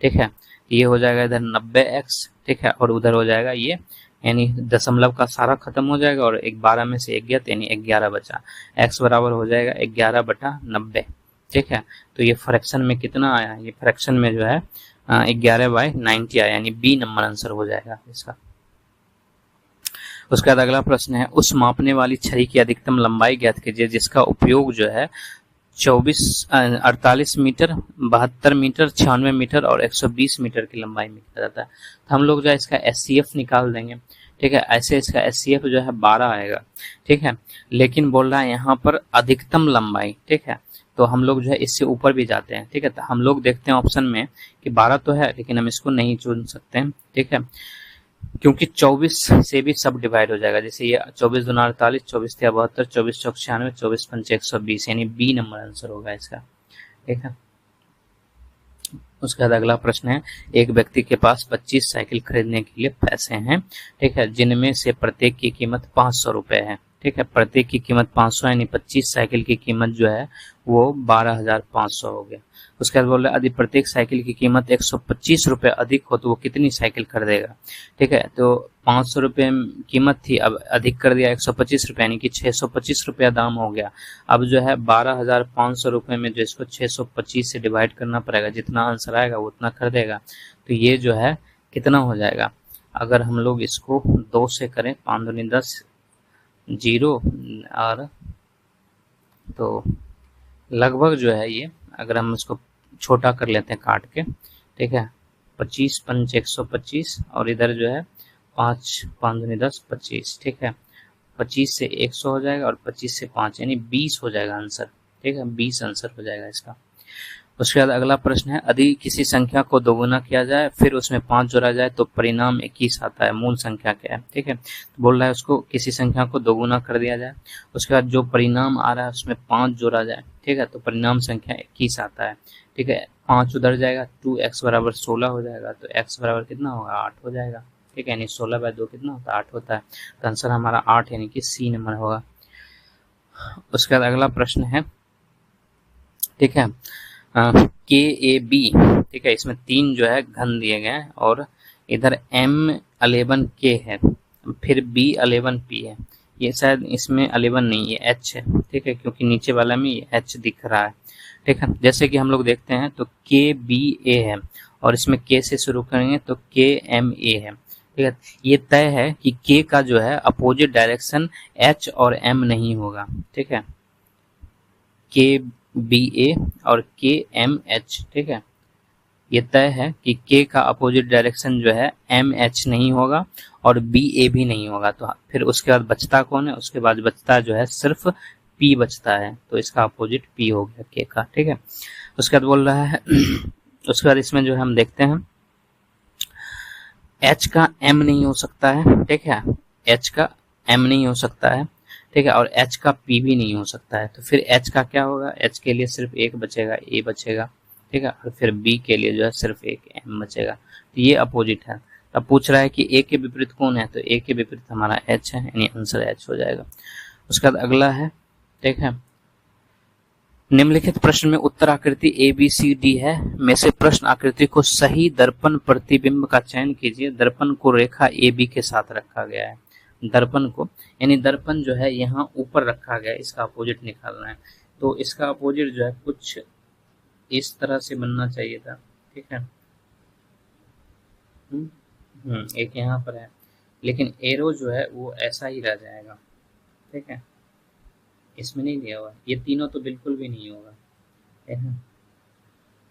ठीक है, ये हो जाएगा इधर 90x, ठीक है, और उधर हो जाएगा ये, यानी दशमलव का सारा खत्म हो जाएगा और 12 में से 1 गया, यानी 11 बचा, x बराबर हो जाएगा 11/90, ठीक है। तो ये फ्रैक्शन में कितना आया, ये फ्रैक्शन में जो है 11/90 आया, यानी बी नंबर आंसर हो जाएगा इसका। उसके बाद अगला प्रश्न है, उस मापने वाली छड़ी की अधिकतम लंबाई ज्ञात कीजिए जिसका उपयोग जो है 48 मीटर, 72 मीटर, 96 मीटर और 120 मीटर की लंबाई में किया जाता है। तो हम लोग जो है इसका SCF निकाल देंगे, ठीक है, ऐसे इसका SCF जो है 12 आएगा, ठीक है, लेकिन बोल रहा है यहाँ पर अधिकतम लंबाई, ठीक है, तो हम लोग जो है इससे ऊपर भी जाते हैं, ठीक है, तो हम लोग देखते हैं ऑप्शन में कि 12 तो है, लेकिन हम इसको नहीं चुन सकते हैं, ठीक है, क्योंकि 24 से भी सब डिवाइड हो जाएगा, जैसे ये 24 दूना 48, 24 तिया 72, 24 चौक 96, 24 पंचे 120, यानी बी नंबर आंसर होगा इसका, ठीक है। उसके बाद अगला प्रश्न है, एक व्यक्ति के पास 25 साइकिल खरीदने के लिए पैसे हैं, ठीक है, जिनमें से प्रत्येक की कीमत 500 रुपए है, ठीक है, प्रत्येक की कीमत 500 यानी 25 साइकिल की कीमत जो है वो 12,500 हो गया। उसके बाद बोल रहे यदि प्रत्येक साइकिल की कीमत 125 रुपए अधिक हो तो वो कितनी साइकिल खरीदेगा, ठीक है, तो 500 रुपये कीमत थी, अब अधिक कर दिया 125 रुपये, यानी कि 625 रुपया दाम हो गया। अब जो है 12,500 रुपये में जो इसको 625 से डिवाइड करना पड़ेगा, जितना आंसर आएगा वो उतना खरीदेगा, तो ये जो है कितना हो जाएगा, अगर हम लोग इसको 2 से करें, 5 दूनी 10, 0 और तो लगभग जो है ये, अगर हम इसको छोटा कर लेते हैं काट के, ठीक है, 25 पंच 125 और इधर जो है 5 5 दूनी 10 25, ठीक है, 25 से 100 हो जाएगा और 25 से 5 यानी 20 हो जाएगा आंसर, ठीक है, 20 आंसर हो जाएगा इसका। उसके बाद अगला प्रश्न है, यदि किसी संख्या को दोगुना किया जाए फिर उसमें 5 जोड़ा जाए तो परिणाम 21 आता है, मूल संख्या क्या है? ठीक है, तो बोल रहा है उसको किसी संख्या को दोगुना कर दिया जाए, उसके बाद जो परिणाम आ रहा है उसमें 5 जोड़ा जाए, ठीक है, तो परिणाम संख्या 21 आता है। ठीक है, 5 उधर जाएगा, 2x बराबर 16 हो जाएगा, तो x बराबर कितना होगा? 8 हो जाएगा। ठीक है, यानी 16/2 कितना होता है? 8 होता है। तो आंसर हमारा 8 यानी कि सी नंबर होगा। उसके बाद अगला प्रश्न है, ठीक है, KAB, ठीक है, इसमें 3 जो है घन दिए गए हैं और इधर M11K है, फिर B11P है। ये शायद इसमें 11 नहीं, ये H है, ठीक है, क्योंकि नीचे वाला में ये H दिख रहा है। ठीक है, जैसे कि हम लोग देखते हैं तो KBA है और इसमें K से शुरू करेंगे तो KMA है। ठीक है, ये तय है कि K का जो है अपोजिट डायरेक्शन H और M नहीं होगा। ठीक है, KBA और KMH, ठीक है, ये तय है कि K का अपोजिट डायरेक्शन जो है MH नहीं होगा और BA भी नहीं होगा। तो फिर उसके बाद बचता कौन है? उसके बाद बचता जो है सिर्फ P बचता है, तो इसका अपोजिट P हो गया K का। ठीक है, उसके बाद बोल रहा है उसके बाद इसमें जो है हम देखते हैं H का M नहीं हो सकता है। ठीक है, H का M नहीं हो सकता है, ठीक है, और H का P भी नहीं हो सकता है, तो फिर H का क्या होगा? H के लिए सिर्फ एक बचेगा, A बचेगा। ठीक है, और फिर B के लिए जो है सिर्फ एक M बचेगा, तो ये अपोजिट है। अब पूछ रहा है कि A के विपरीत कौन है, तो A के विपरीत हमारा H है, यानी आंसर H हो जाएगा। उसके बाद अगला है, ठीक है, निम्नलिखित प्रश्न में उत्तर आकृति ABCD है में से प्रश्न आकृति को सही दर्पण प्रतिबिंब का चयन कीजिए। दर्पण को रेखा AB के साथ रखा गया है। दर्पण को, यानी दर्पण जो है यहाँ ऊपर रखा गया है, इसका अपोजिट निकालना है, तो इसका अपोजिट जो है कुछ इस तरह से बनना चाहिए था। ठीक है, एक यहाँ पर है, लेकिन एरो जो है वो ऐसा ही रह जाएगा। ठीक है, इसमें नहीं दिया हुआ, ये तीनों तो बिल्कुल भी नहीं होगा, है ना,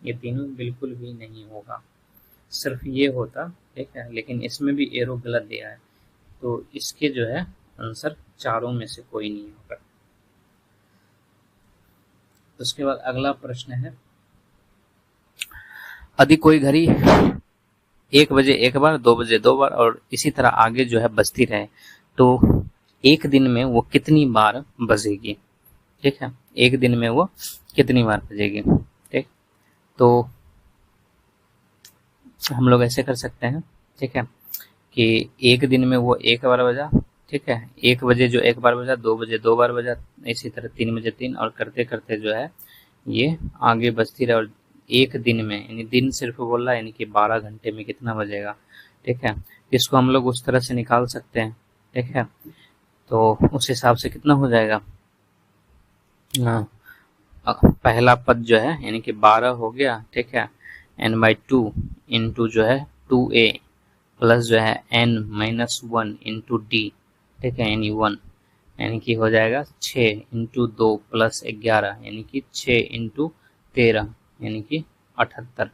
ये तीनों बिल्कुल भी नहीं होगा, सिर्फ ये होता। ठीक है, लेकिन इसमें भी एरो गलत दिया है, तो इसके जो है आंसर चारों में से कोई नहीं होगा। उसके बाद अगला प्रश्न है, यदि कोई घड़ी 1 बजे एक बार, 2 बजे 2 बार और इसी तरह आगे जो है बजती रहे तो एक दिन में वो कितनी बार बजेगी? ठीक है, एक दिन में वो कितनी बार बजेगी? ठीक, तो हम लोग ऐसे कर सकते हैं, ठीक है, कि एक दिन में वो एक बार बजा, ठीक है, 1 बजे जो एक बार बजा, 2 बजे 2 बार बजा, इसी तरह 3 बजे 3, और करते करते जो है ये आगे बजती रहे, और एक दिन में, यानी दिन सिर्फ बोल रहा है, यानी कि 12 घंटे में कितना बजेगा? ठीक है, इसको हम लोग उस तरह से निकाल सकते हैं। ठीक है, तो उस हिसाब से कितना हो जाएगा? पहला पद जो है यानी कि 12 हो गया, ठीक है, n/2 इंटू जो है 2a प्लस जो है n-1 इंटू d, ठीक है, यानी 1, यानी कि हो जाएगा 6 इंटू 2 प्लस 11, यानी कि 6 इंटू 13, यानी कि 78।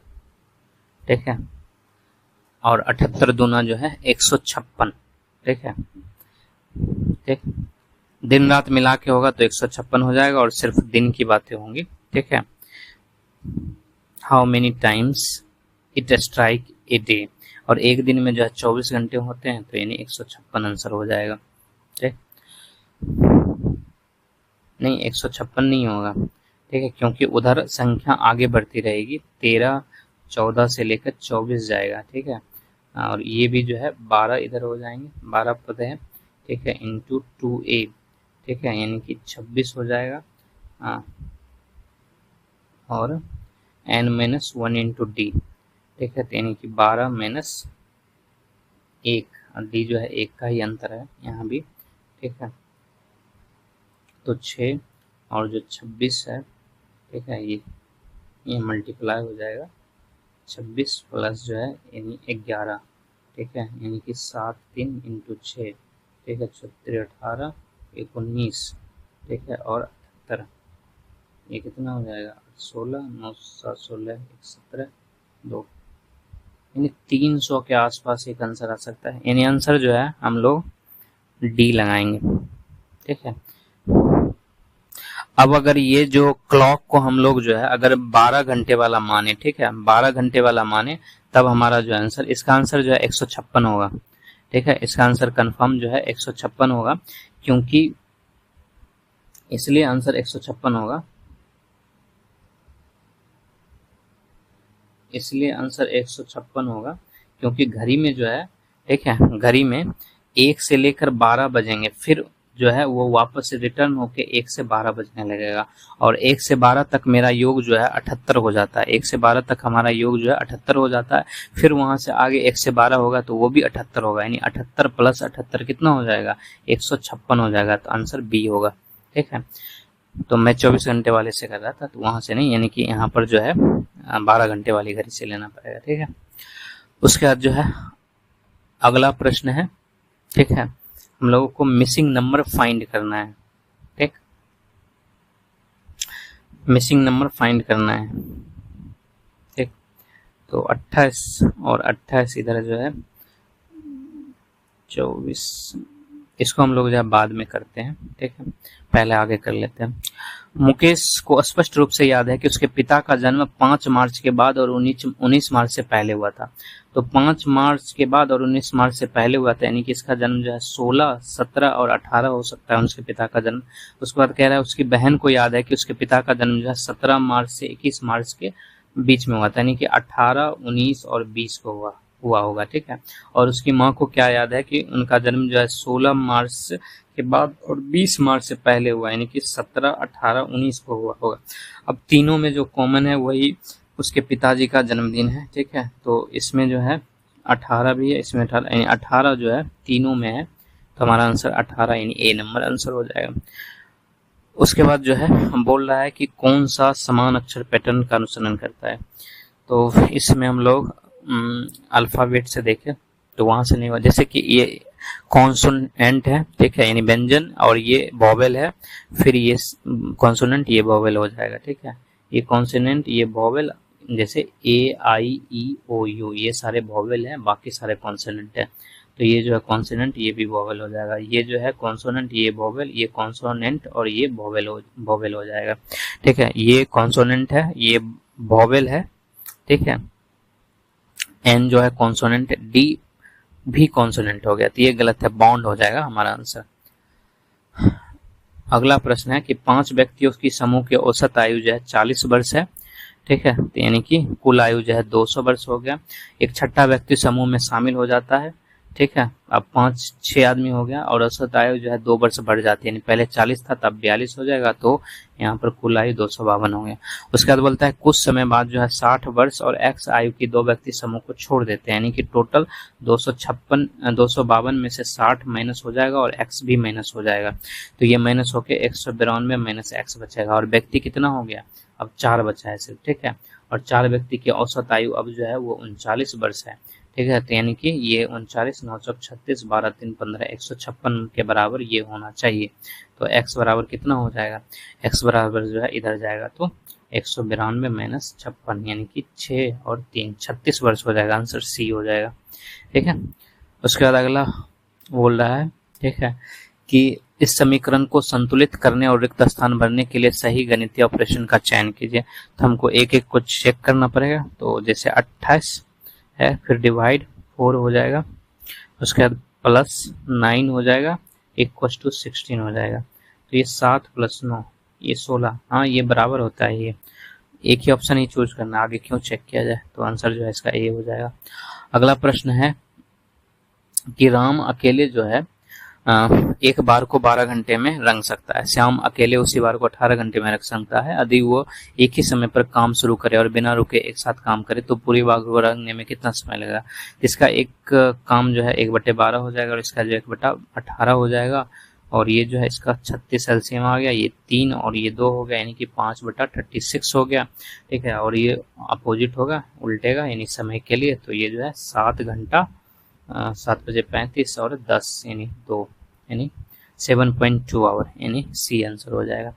ठीक है, और 78 दूना जो है 156। ठीक है, ठीक, दिन रात मिला के होगा तो 156 हो जाएगा, और सिर्फ दिन की बातें होंगी। ठीक है, how many times it strike a day, और एक दिन में जो है 24 घंटे होते हैं, तो यानी 156 आंसर हो जाएगा। ठीक, नहीं 156 नहीं होगा, ठीक है, क्योंकि उधर संख्या आगे बढ़ती रहेगी, 13 14 से लेकर 24 जाएगा। ठीक है, और ये भी जो है 12 इधर हो जाएंगे, 12 पद है, ठीक है, इंटू 2a, ठीक है, यानी कि 26 हो जाएगा, और n-1 इंटू डी, ठीक है, तो यानी कि 12 माइनस 1, डी जो है 1 का ही अंतर है यहाँ भी। ठीक है, तो 6 और जो 26 है, ठीक है, ये मल्टीप्लाई हो जाएगा, 26 प्लस जो है यानी 11, ठीक है, यानी कि 7 3 इंटू 6, ठीक है, 36 18 19, ठीक है, और 78, ये कितना हो जाएगा? 16 9 7 16 17 2, यानी 300 के आसपास एक आंसर आ सकता है, यानी आंसर जो है हम लोग डी लगाएंगे। ठीक है, अब अगर ये जो क्लॉक को हम लोग जो है अगर 12 घंटे वाला माने, ठीक है, 12 घंटे वाला माने, तब हमारा जो आंसर, इसका आंसर जो है 156 होगा। ठीक है, इसका आंसर कंफर्म जो है 156 होगा, क्योंकि इसलिए आंसर 156 होगा, इसलिए आंसर 156 होगा क्योंकि घड़ी में जो है, ठीक है, घड़ी में 1 से लेकर 12 बजेंगे, फिर जो है वो वापस से रिटर्न होके 1 से 12 बजने लगेगा, और 1 से 12 तक मेरा योग जो है 78 हो जाता है। 1 से 12 तक हमारा योग जो है 78 हो जाता है, फिर वहां से आगे 1 से 12 होगा तो वो भी 78 होगा, यानी 78 प्लस 78 कितना हो जाएगा, 156 हो जाएगा। तो आंसर बी होगा। ठीक है, तो मैं 24 घंटे वाले से कर रहा था, तो वहां से नहीं, यानी कि यहाँ पर जो है 12 घंटे वाली घड़ी से लेना पड़ेगा। ठीक है, उसके बाद जो है अगला प्रश्न है, ठीक है, हम लोगों को मिसिंग नंबर फाइंड करना है। ठीक, मिसिंग नंबर फाइंड करना है। ठीक, तो 28 और 28 इधर जो है 24, इसको हम लोग जो है बाद में करते हैं। ठीक है, पहले आगे कर लेते हैं। मुकेश को स्पष्ट रूप से याद है कि उसके पिता का जन्म 5 मार्च के बाद और 19 मार्च से पहले हुआ था। तो 5 मार्च के बाद और 19 मार्च से पहले हुआ था, यानी कि इसका जन्म जो है 16, 17 और 18 हो सकता है उसके पिता का जन्म। उसके बाद कह रहा है उसकी बहन को याद है कि उसके पिता का जन्म जो है 17 मार्च से 21 मार्च के बीच में हुआ था, यानी कि 18, 19 और 20 को हुआ होगा। ठीक है, और उसकी माँ को क्या याद है कि उनका जन्म जो है 16 मार्च के बाद और 20 मार्च से पहले हुआ, यानी कि 17, 18, 19 को हुआ होगा। अब तीनों में जो कॉमन है वही उसके पिताजी का जन्मदिन है। ठीक है, तो इसमें जो है 18 भी है, इसमें 18, यानी 18 जो है तीनों में है, तो हमारा आंसर 18 यानी ए नंबर आंसर हो जाएगा। उसके बाद जो है हम बोल रहा है कि कौन सा समान अक्षर पैटर्न का अनुसरण करता है। तो इसमें हम लोग अल्फाबेट से देखें तो वहां से नहीं हुआ, जैसे कि ये कॉन्सोनेंट है, ठीक है, यानी व्यंजन, और ये वॉवेल है, फिर ये कॉन्सोनेंट, ये वॉवेल हो जाएगा। ठीक है, ये कॉन्सोनेंट, ये वॉवेल, जैसे ए, आई, ई, ओ, यू, ये सारे वॉवेल हैं, बाकी सारे कॉन्सोनेंट है। तो ये जो है कॉन्सोनेंट, ये भी वॉवेल हो जाएगा। ये जो है कॉन्सोनेंट, ये वॉवेल, ये कॉन्सोनेंट और ये वॉवेल हो जाएगा। ठीक है, ये कॉन्सोनेंट है, ये वॉवेल है। ठीक है, एन जो है कॉन्सोनेंट, डी भी कॉन्सोनेंट हो गया, तो ये गलत है, बॉन्ड हो जाएगा हमारा आंसर। अगला प्रश्न है कि 5 व्यक्तियों की समूह की औसत आयु जो है 40 वर्ष है। ठीक है, तो यानी कि कुल आयु जो है 200 वर्ष हो गया। एक छठा व्यक्ति समूह में शामिल हो जाता है। ठीक है, अब 5-6 आदमी हो गया और औसत आयु जो है 2 वर्ष बढ़ जाती है, यानी पहले 40 था तब 42 हो जाएगा, तो यहाँ पर कुल आयु 252 हो गया। उसके बाद बोलता है कुछ समय बाद जो है 60 वर्ष और एक्स आयु की 2 व्यक्ति समूह को छोड़ देते हैं, यानी कि टोटल 252 में से 60 माइनस हो जाएगा और एक्स भी माइनस हो जाएगा, तो ये माइनस होके 192 माइनस एक्स बचेगा, और व्यक्ति कितना हो गया, अब 4 बचा है सिर्फ। ठीक है, और 4 व्यक्ति की औसत आयु अब जो है वो 39 वर्ष है। ठीक है, तो यानी कि ये 39, 9 चौक 36, 12 3 15, 156 के बराबर ये होना चाहिए। तो x बराबर कितना हो जाएगा, x बराबर जो है इधर जाएगा, तो 192 माइनस 56, यानी कि 6 और 3 36 वर्ष हो जाएगा, आंसर सी हो जाएगा। ठीक है, उसके बाद अगला बोल रहा है, ठीक है, कि इस समीकरण को संतुलित करने और रिक्त स्थान भरने के लिए सही गणितीय ऑपरेशन का चयन कीजिए। तो हमको एक एक को चेक करना पड़ेगा। तो जैसे 28 है, फिर डिवाइड 4 हो जाएगा, उसके बाद प्लस 9 हो जाएगा, इक्वल टू 16 हो जाएगा। तो ये 7 + 9 ये 16, हाँ ये बराबर होता है। ये एक ही ऑप्शन ही चूज करना, आगे क्यों चेक किया जाए। तो आंसर जो है इसका ए हो जाएगा। अगला प्रश्न है कि राम अकेले जो है एक बार को 12 घंटे में रंग सकता है, श्याम अकेले उसी बार को 18 घंटे में रख सकता है। यदि वो एक ही समय पर काम शुरू करे और बिना रुके एक साथ काम करे तो पूरी बार को रंगने में कितना समय लगेगा। इसका एक काम जो है 1/12 हो जाएगा और इसका जो 1/18 हो जाएगा, और ये जो है इसका 36 एलसीएम आ गया, ये 3 और ये 2 हो गया, यानी कि 5/36 हो गया। ठीक है, और ये अपोजिट होगा, उल्टेगा, यानी समय के लिए, तो ये जो है 7 घंटा 7 बजे 35 और 10 यानी 2, यानी 7.2 आवर, यानी सी आंसर हो जाएगा।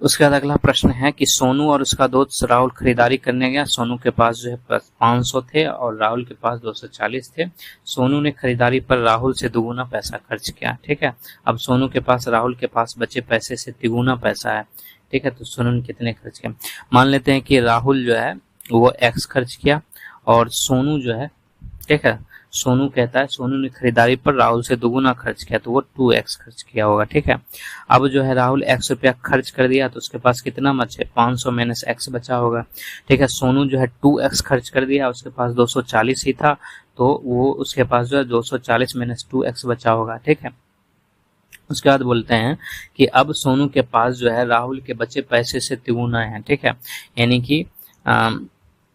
उसके बाद अगला प्रश्न है कि सोनू और उसका दोस्त राहुल खरीदारी करने गया। सोनू के पास जो है 500 थे और राहुल के पास 240 थे। सोनू ने खरीदारी पर राहुल से दुगुना पैसा खर्च किया। ठीक है, अब सोनू के पास राहुल के पास बचे पैसे से तिगुना पैसा है। ठीक है, तो सोनू ने कितने खर्च किया? मान लेते हैं कि राहुल जो है वो x खर्च किया और सोनू जो है, ठीक है, सोनू कहता है सोनू ने खरीदारी पर राहुल से दुगुना खर्च किया, तो वो 2x खर्च किया होगा। ठीक है, अब जो है राहुल x रुपया खर्च कर दिया तो उसके पास कितना बचे? 500 माइनस x बचा होगा। ठीक है, सोनू जो है 2x खर्च कर दिया, उसके पास 240 ही था, तो वो उसके पास जो है 240 माइनस 2x बचा होगा। ठीक है, उसके बाद बोलते हैं कि अब सोनू के पास जो है राहुल के बचे पैसे से तिगुना है। ठीक है,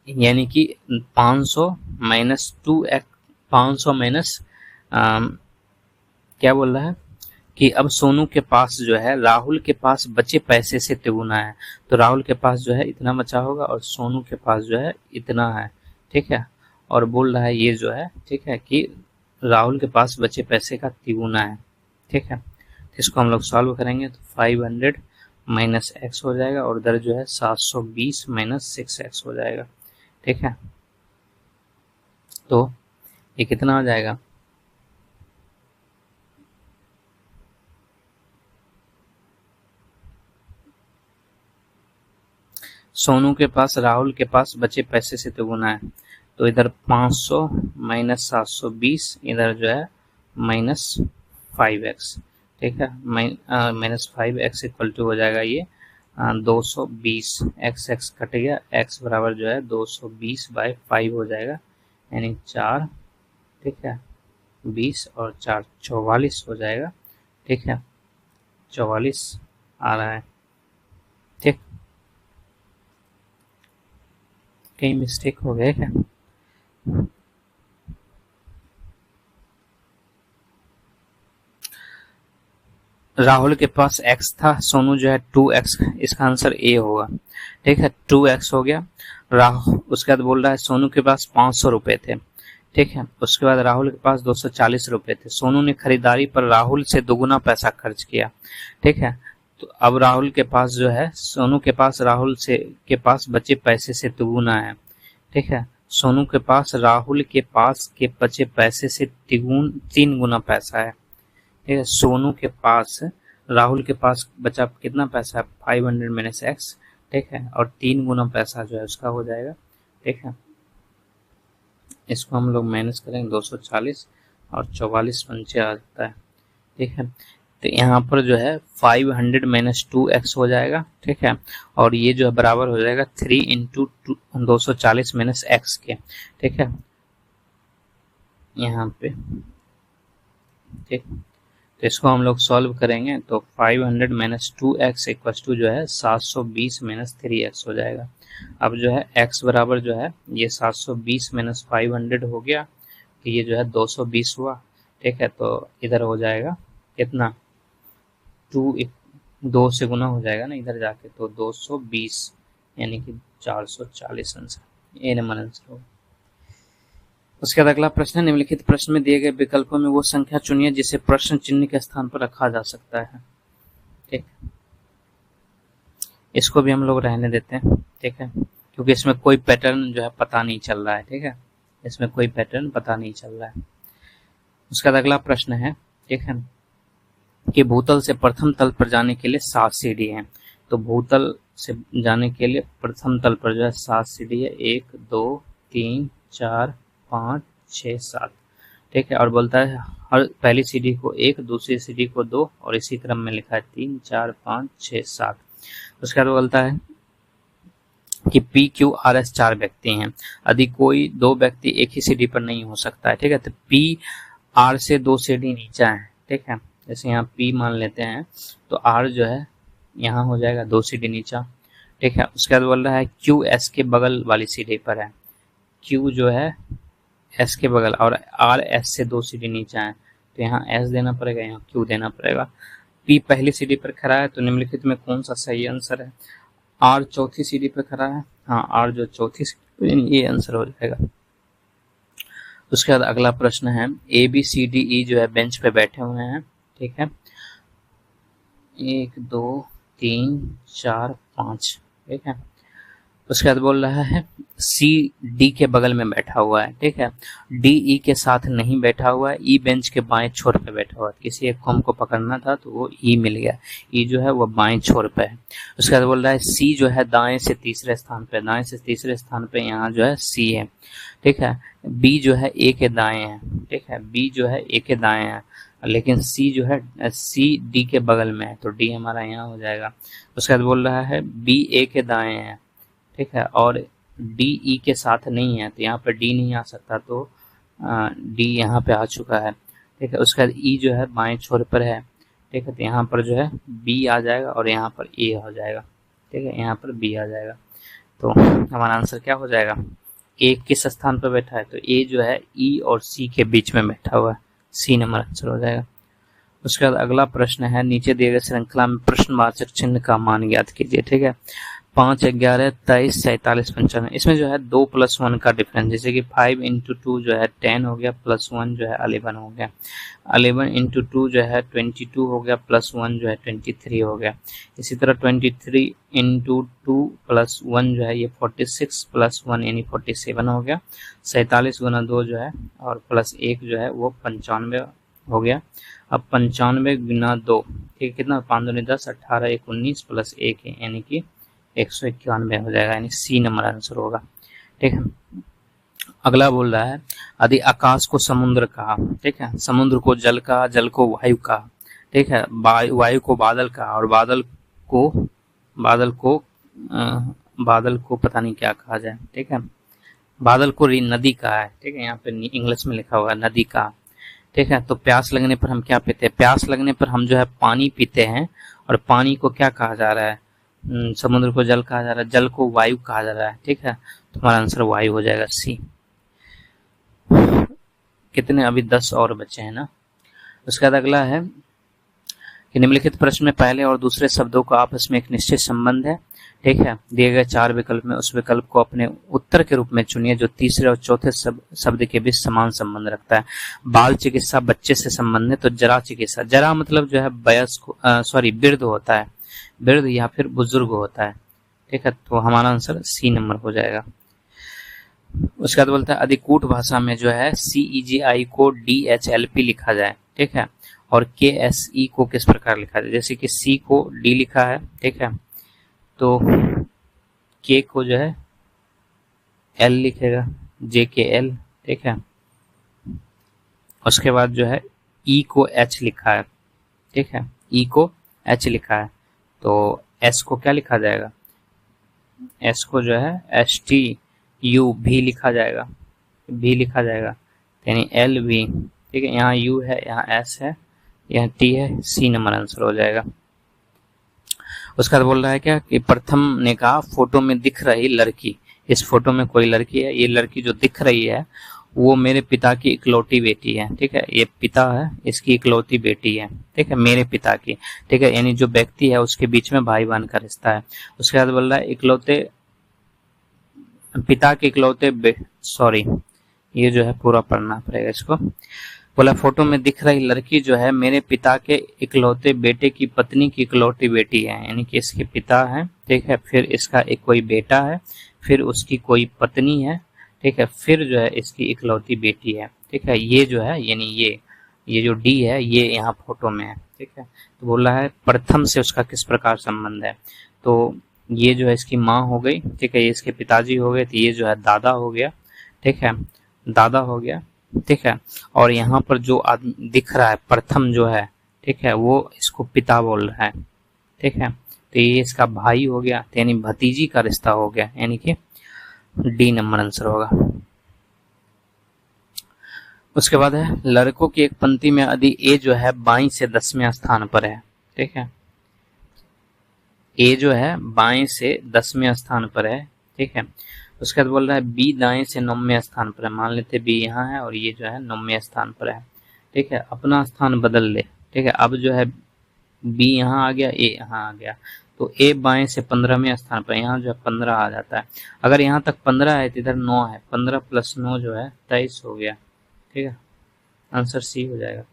यानी कि 500 माइनस 2x, 500 माइनस क्या बोल रहा है कि अब सोनू के पास जो है राहुल के पास बचे पैसे से तिगुना है, तो राहुल के पास जो है इतना बचा होगा और सोनू के पास जो है इतना है। ठीक है, और बोल रहा है ये जो है, ठीक है, कि राहुल के पास बचे पैसे का तिगुना है। ठीक है, इसको हम लोग सॉल्व करेंगे तो 500 माइनस एक्स हो जाएगा और इधर जो है 720 माइनस 6x हो जाएगा। ठीक है, तो ये कितना हो जाएगा? सोनू के पास राहुल के पास बचे पैसे से तिगुना है, तो इधर 500 माइनस 720, इधर जो है माइनस 5x। ठीक है, माइनस 5x इक्वल टू हो जाएगा ये 220। x कट गया, x बराबर जो है 220 बाई 5 हो जाएगा, यानी 4। ठीक है, 20 और 4 44 हो जाएगा। ठीक है, 44 आ रहा है। ठीक, कहीं मिस्टेक हो गया क्या? राहुल के पास x था, सोनू जो है 2x, इसका आंसर ए होगा। ठीक है, 2x हो गया। राहुल उसके बाद बोल रहा है सोनू के पास 500 रुपए थे। ठीक है, उसके बाद राहुल के पास 240 रुपए थे। सोनू ने खरीदारी पर राहुल से दुगुना पैसा खर्च किया। ठीक है, तो अब राहुल के पास जो है सोनू के पास राहुल से के पास बचे पैसे से दुगुना है। ठीक है, सोनू के पास राहुल के पास के बचे पैसे से 3 गुना पैसा है। ठीक है, सोनू के पास राहुल के पास बचा कितना पैसा है? 500 माइनस एक्स। ठीक है, और 3 गुना पैसा जो है उसका हो जाएगा। ठीक है, इसको हम लोग माइनस करेंगे 240 और 44 पंचे आ जाता है। ठीक है, तो यहाँ पर जो है 500 माइनस 2x हो जाएगा। ठीक है, और ये जो है बराबर हो जाएगा 3 इंटू 240 माइनस एक्स के। ठीक है, यहाँ पे ठीक, तो इसको हम लोग सॉल्व करेंगे तो 500 माइनस 2x इक्वल टू जो है 720 माइनस 3x हो जाएगा। अब जो है x बराबर जो है ये 720 माइनस 500 हो गया, तो ये जो है 220 हुआ। ठीक है, तो इधर हो जाएगा कितना? 2 से गुना हो जाएगा ना इधर जाके, तो 220 यानी कि 440 आंसर, ए नंबर आंसर होगा। उसके बाद अगला प्रश्न है, निम्नलिखित प्रश्न में दिए गए विकल्पों में वो संख्या चुनिए जिसे प्रश्न चिन्ह के स्थान पर रखा जा सकता है। ठीक, इसको भी हम लोग रहने देते हैं। ठीक है, क्योंकि इसमें कोई पैटर्न जो है पता नहीं चल रहा है। ठीक है, इसमें कोई पैटर्न पता नहीं चल रहा है। उसके बाद अगला प्रश्न है, ठीक है, कि भूतल से प्रथम तल पर जाने के लिए 7 सीढ़ी हैं। तो भूतल से जाने के लिए प्रथम तल पर जो है 7 सीढ़ी है, 1 2 3 4 5 6 7। ठीक है, और बोलता है हर पहली सीढ़ी को 1, दूसरी सीढ़ी को 2 और इसी क्रम में लिखा है 3 4 5 6 7। उसके बाद बोलता है कि पी क्यू आर एस 4 व्यक्ति हैं, यदि कोई 2 व्यक्ति एक ही सीढ़ी पर नहीं हो सकता है। ठीक है, तो पी आर से 2 सीढ़ी नीचा है। ठीक है, जैसे यहाँ पी मान लेते हैं तो आर जो है यहाँ हो जाएगा 2 सीढ़ी नीचा। ठीक है, उसके बाद बोल रहा है क्यू एस के बगल वाली सीढ़ी पर है। क्यू जो है एस के बगल और आर एस से 2 सीढ़ी नीचा है, तो यहाँ एस देना पड़ेगा, यहाँ क्यू देना पड़ेगा। पी पहली सीढ़ी पर खड़ा है, तो निम्नलिखित में कौन सा सही आंसर है? आर चौथी सीढ़ी पर खड़ा है, हाँ आर जो चौथी सीढ़ी, ये आंसर हो जाएगा। उसके बाद अगला प्रश्न है, A B C D E जो है बेंच पे बैठे हुए हैं। ठीक है, 1 2 3 4 5, ठीक है। उसके बाद बोल रहा है सी डी के बगल में बैठा हुआ है, ठीक है। डी ई के साथ नहीं बैठा हुआ है, ई बेंच के बाएं छोर पे बैठा हुआ है। किसी एक को हमको पकड़ना था तो वो ई मिल गया, ई जो है वो बाएं छोर पे है। उसके बाद बोल रहा है सी जो है दाएं से तीसरे स्थान पे, दाएं से तीसरे स्थान पे यहाँ जो है सी है, ठीक है। बी जो है ए के दाएं है, ठीक है, बी जो है ए के दाएं है, लेकिन सी जो है सी डी के बगल में है, तो डी हमारा यहाँ हो जाएगा। उसके बाद बोल रहा है बी ए के दाएं है, ठीक है, और डी ई के साथ नहीं है, तो यहाँ पर डी नहीं आ सकता, तो डी यहाँ पे आ चुका है, ठीक है। उसके बाद ई जो है बाएं छोर पर है, ठीक है, तो यहाँ पर जो है बी आ जाएगा और यहाँ पर ए हो जाएगा, ठीक है, यहाँ पर बी आ जाएगा। तो हमारा आंसर क्या हो जाएगा, ए किस स्थान पर बैठा है, तो ए जो है ई और सी के बीच में बैठा हुआ है, सी नंबर आंसर हो जाएगा। उसके बाद अगला प्रश्न है नीचे दिए गए श्रृंखला में प्रश्नवाचक चिन्ह का मान ज्ञात कीजिए, ठीक है। 5 11 23 47 55, इसमें जो है 2 + 1 का डिफरेंस, जैसे कि 5 × 2 जो है 10 हो गया, +1 जो है 11 हो गया, 11 × 2 जो है 22 हो गया, +1 जो है 23 हो गया। इसी तरह 23 × 2 + 1 जो है ये 46 + 1 यानी 47 हो गया। 47 × 2 जो है और +1 जो है वो 95 हो गया। अब 95 × 2, ठीक है, कितना, 5 दूनी 10, 18 1 19 +1 है यानी कि 191 हो जाएगा, यानी सी नंबर आंसर होगा, ठीक है। अगला बोल रहा है यदि आकाश को समुद्र कहा, ठीक है, समुद्र को जल कहा, जल को वायु कहा, ठीक है, वायु को बादल कहा और बादल को पता नहीं क्या कहा जाए, ठीक है, बादल को नदी कहा है, ठीक है, यहाँ पे इंग्लिश में लिखा हुआ है नदी कहा, ठीक है। तो प्यास लगने पर हम क्या पीते हैं, प्यास लगने पर हम जो है पानी पीते हैं, और पानी को क्या कहा जा रहा है, समुद्र को जल कहा जा रहा है, जल को वायु कहा जा रहा है, ठीक है। तो हमारा आंसर वायु हो जाएगा, सी। कितने, अभी 10 और बचे हैं ना। उसके बाद अगला है कि निम्नलिखित प्रश्न में पहले और दूसरे शब्दों का आपस में एक निश्चित संबंध है, ठीक है। दिए गए 4 विकल्प में उस विकल्प को अपने उत्तर के रूप में चुनिए जो तीसरे और चौथे शब्द के बीच समान संबंध रखता है। बाल चिकित्सा बच्चे से संबंधित, तो जरा चिकित्सा, जरा मतलब जो है वयस्क, वृद्ध होता है, वृद्ध या फिर बुजुर्ग होता है, ठीक है। तो हमारा आंसर सी नंबर हो जाएगा। उसके बाद बोलता है अधिकूट भाषा में जो है CEGI को DHLP लिखा जाए, ठीक है, और KSE को किस प्रकार लिखा जाए, जैसे कि C को D लिखा है, ठीक है, तो K को जो है L लिखेगा, JKL, ठीक है। उसके बाद जो है E को H लिखा है, ठीक है, E को H लिखा है, तो S को क्या लिखा जाएगा, S को जो है STU भी लिखा जाएगा, भी लिखा जाएगा, यानी LV, ठीक है। यहाँ U है, यहाँ S है, यहाँ T है, C नंबर आंसर हो जाएगा। उसके बाद बोल रहा है क्या कि प्रथम ने कहा फोटो में दिख रही लड़की, इस फोटो में कोई लड़की है, ये लड़की जो दिख रही है वो मेरे पिता की इकलौती बेटी है, ठीक है, ये पिता है, इसकी इकलौती बेटी है, ठीक है, मेरे पिता की, ठीक है, यानी जो व्यक्ति है उसके बीच में भाई बहन का रिश्ता है। उसके बाद बोल रहा है इकलौते पिता के इकलौते ये जो है पूरा पढ़ना पड़ेगा इसको। बोला फोटो में दिख रही लड़की जो है मेरे पिता के इकलौते बेटे की पत्नी की इकलौती बेटी है, यानी कि इसके पिता है, ठीक है, फिर इसका एक कोई बेटा है, फिर उसकी कोई पत्नी है, ठीक है, फिर जो है इसकी इकलौती बेटी है, ठीक है। ये जो है यानी ये जो डी है ये यहाँ फोटो में है, ठीक है। तो बोल रहा है प्रथम से उसका किस प्रकार संबंध है, तो ये जो है इसकी माँ हो गई, ठीक है, ये इसके पिताजी हो गए, तो ये जो है दादा हो गया, ठीक है, दादा हो गया, ठीक है। और यहाँ पर जो आदमी दिख रहा है प्रथम जो है, ठीक है, वो इसको पिता बोल रहा है, ठीक है, तो ये इसका भाई हो गया, यानी भतीजी का रिश्ता हो गया, यानी कि डी नंबर आंसर होगा। उसके बाद है लड़कों की एक पंक्ति में यदि ए जो है बाईं से 10वें स्थान पर है, ठीक है, ए जो है बाएं से 10वें स्थान पर है, ठीक है। उसके बाद बोल रहा है बी दाएं से 9वें स्थान पर है, मान लेते बी यहाँ है और ये जो है 9वें स्थान पर है, ठीक है, अपना स्थान बदल ले, ठीक है। अब जो है बी यहाँ आ गया, ए यहाँ आ गया, तो ए बाएं से 15वें स्थान पर, यहाँ जो है 15 आ जाता है। अगर यहाँ तक 15 है तो इधर 9 है, 15 + 9 जो है 23 हो गया, ठीक है, आंसर सी हो जाएगा।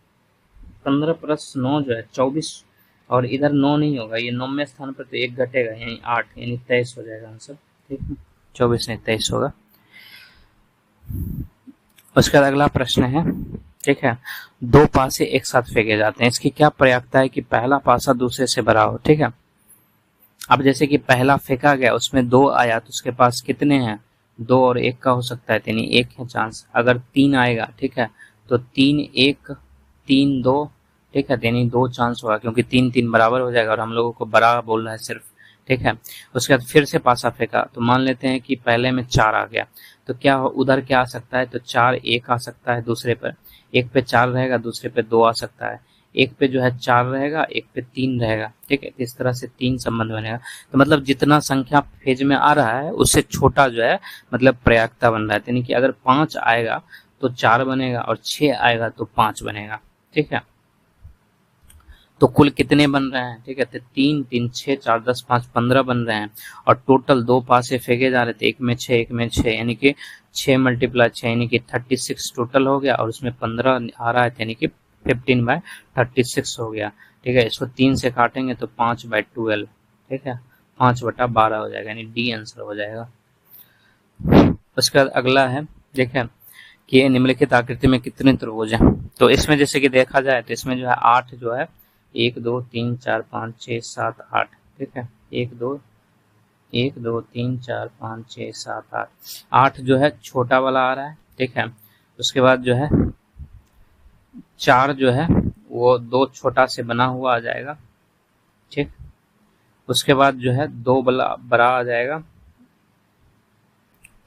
15 + 9 जो है 24 और इधर 9 नहीं होगा, ये 9वें स्थान पर तो 1 घटेगा, यानी 8, यानी 23 हो जाएगा आंसर। ठीक है, 24 नहीं 23 होगा। उसके बाद अगला प्रश्न है, ठीक है, 2 पासे एक साथ फेंके जाते हैं, इसकी क्या प्रयोक्ता है कि पहला पासा दूसरे से बड़ा हो। ठीक है, अब जैसे कि पहला फेंका गया, उसमें 2 आया, तो उसके पास कितने हैं, 2 और 1 का हो सकता है, यानी 1 है चांस। अगर 3 आएगा, ठीक है, तो 3 1 3 2, ठीक है, यानी 2 चांस होगा, क्योंकि 3 3 बराबर हो जाएगा, और हम लोगों को बड़ा बोल रहा है सिर्फ। ठीक है, उसके बाद फिर से पासा फेंका, तो मान लेते हैं कि पहले में 4 आ गया, तो क्या उधर क्या आ सकता है, तो 4 1 आ सकता है दूसरे पर, एक पे 4 रहेगा, दूसरे पे 2 आ सकता है, एक पे जो है 4 रहेगा, एक पे 3 रहेगा। ठीक है, इस तरह से 3 संबंध बनेगा। तो मतलब जितना संख्या फेज में आ रहा है उससे छोटा जो है मतलब प्रयोक्ता बन रहा है, यानी कि अगर 5 आएगा तो 4 बनेगा, और 6 आएगा तो 5 बनेगा। ठीक है, तो कुल कितने बन रहे हैं, ठीक है, तो 3 3 6 4 10 5 15 बन रहे हैं, और टोटल 2 पासे फेंके जा रहे थे, एक में 6 एक में 6, यानी कि 6 × 6 यानी कि 36 टोटल हो गया, और उसमें 15 आ रहा है, यानी कि 15/36 हो गया। ठीक है, इसको 3 से काटेंगे तो 5/12, ठीक है, 5/12 हो जाएगा, यानी डी आंसर हो जाएगा। उसके बाद अगला है, देखें कि निम्नलिखित आकृति में कितने त्रिभुज हैं। तो इसमें जैसे कि देखा जाए तो इसमें जो है 8 जो है, 1 2 3 4 5 6 7 8, ठीक है, 1 2 3 4 5 6 7 8, 8 जो है छोटा वाला आ रहा है। ठीक है, उसके बाद जो है 4 जो है वो 2 छोटा से बना हुआ आ जाएगा। ठीक, उसके बाद जो है 2 बड़ा आ जाएगा।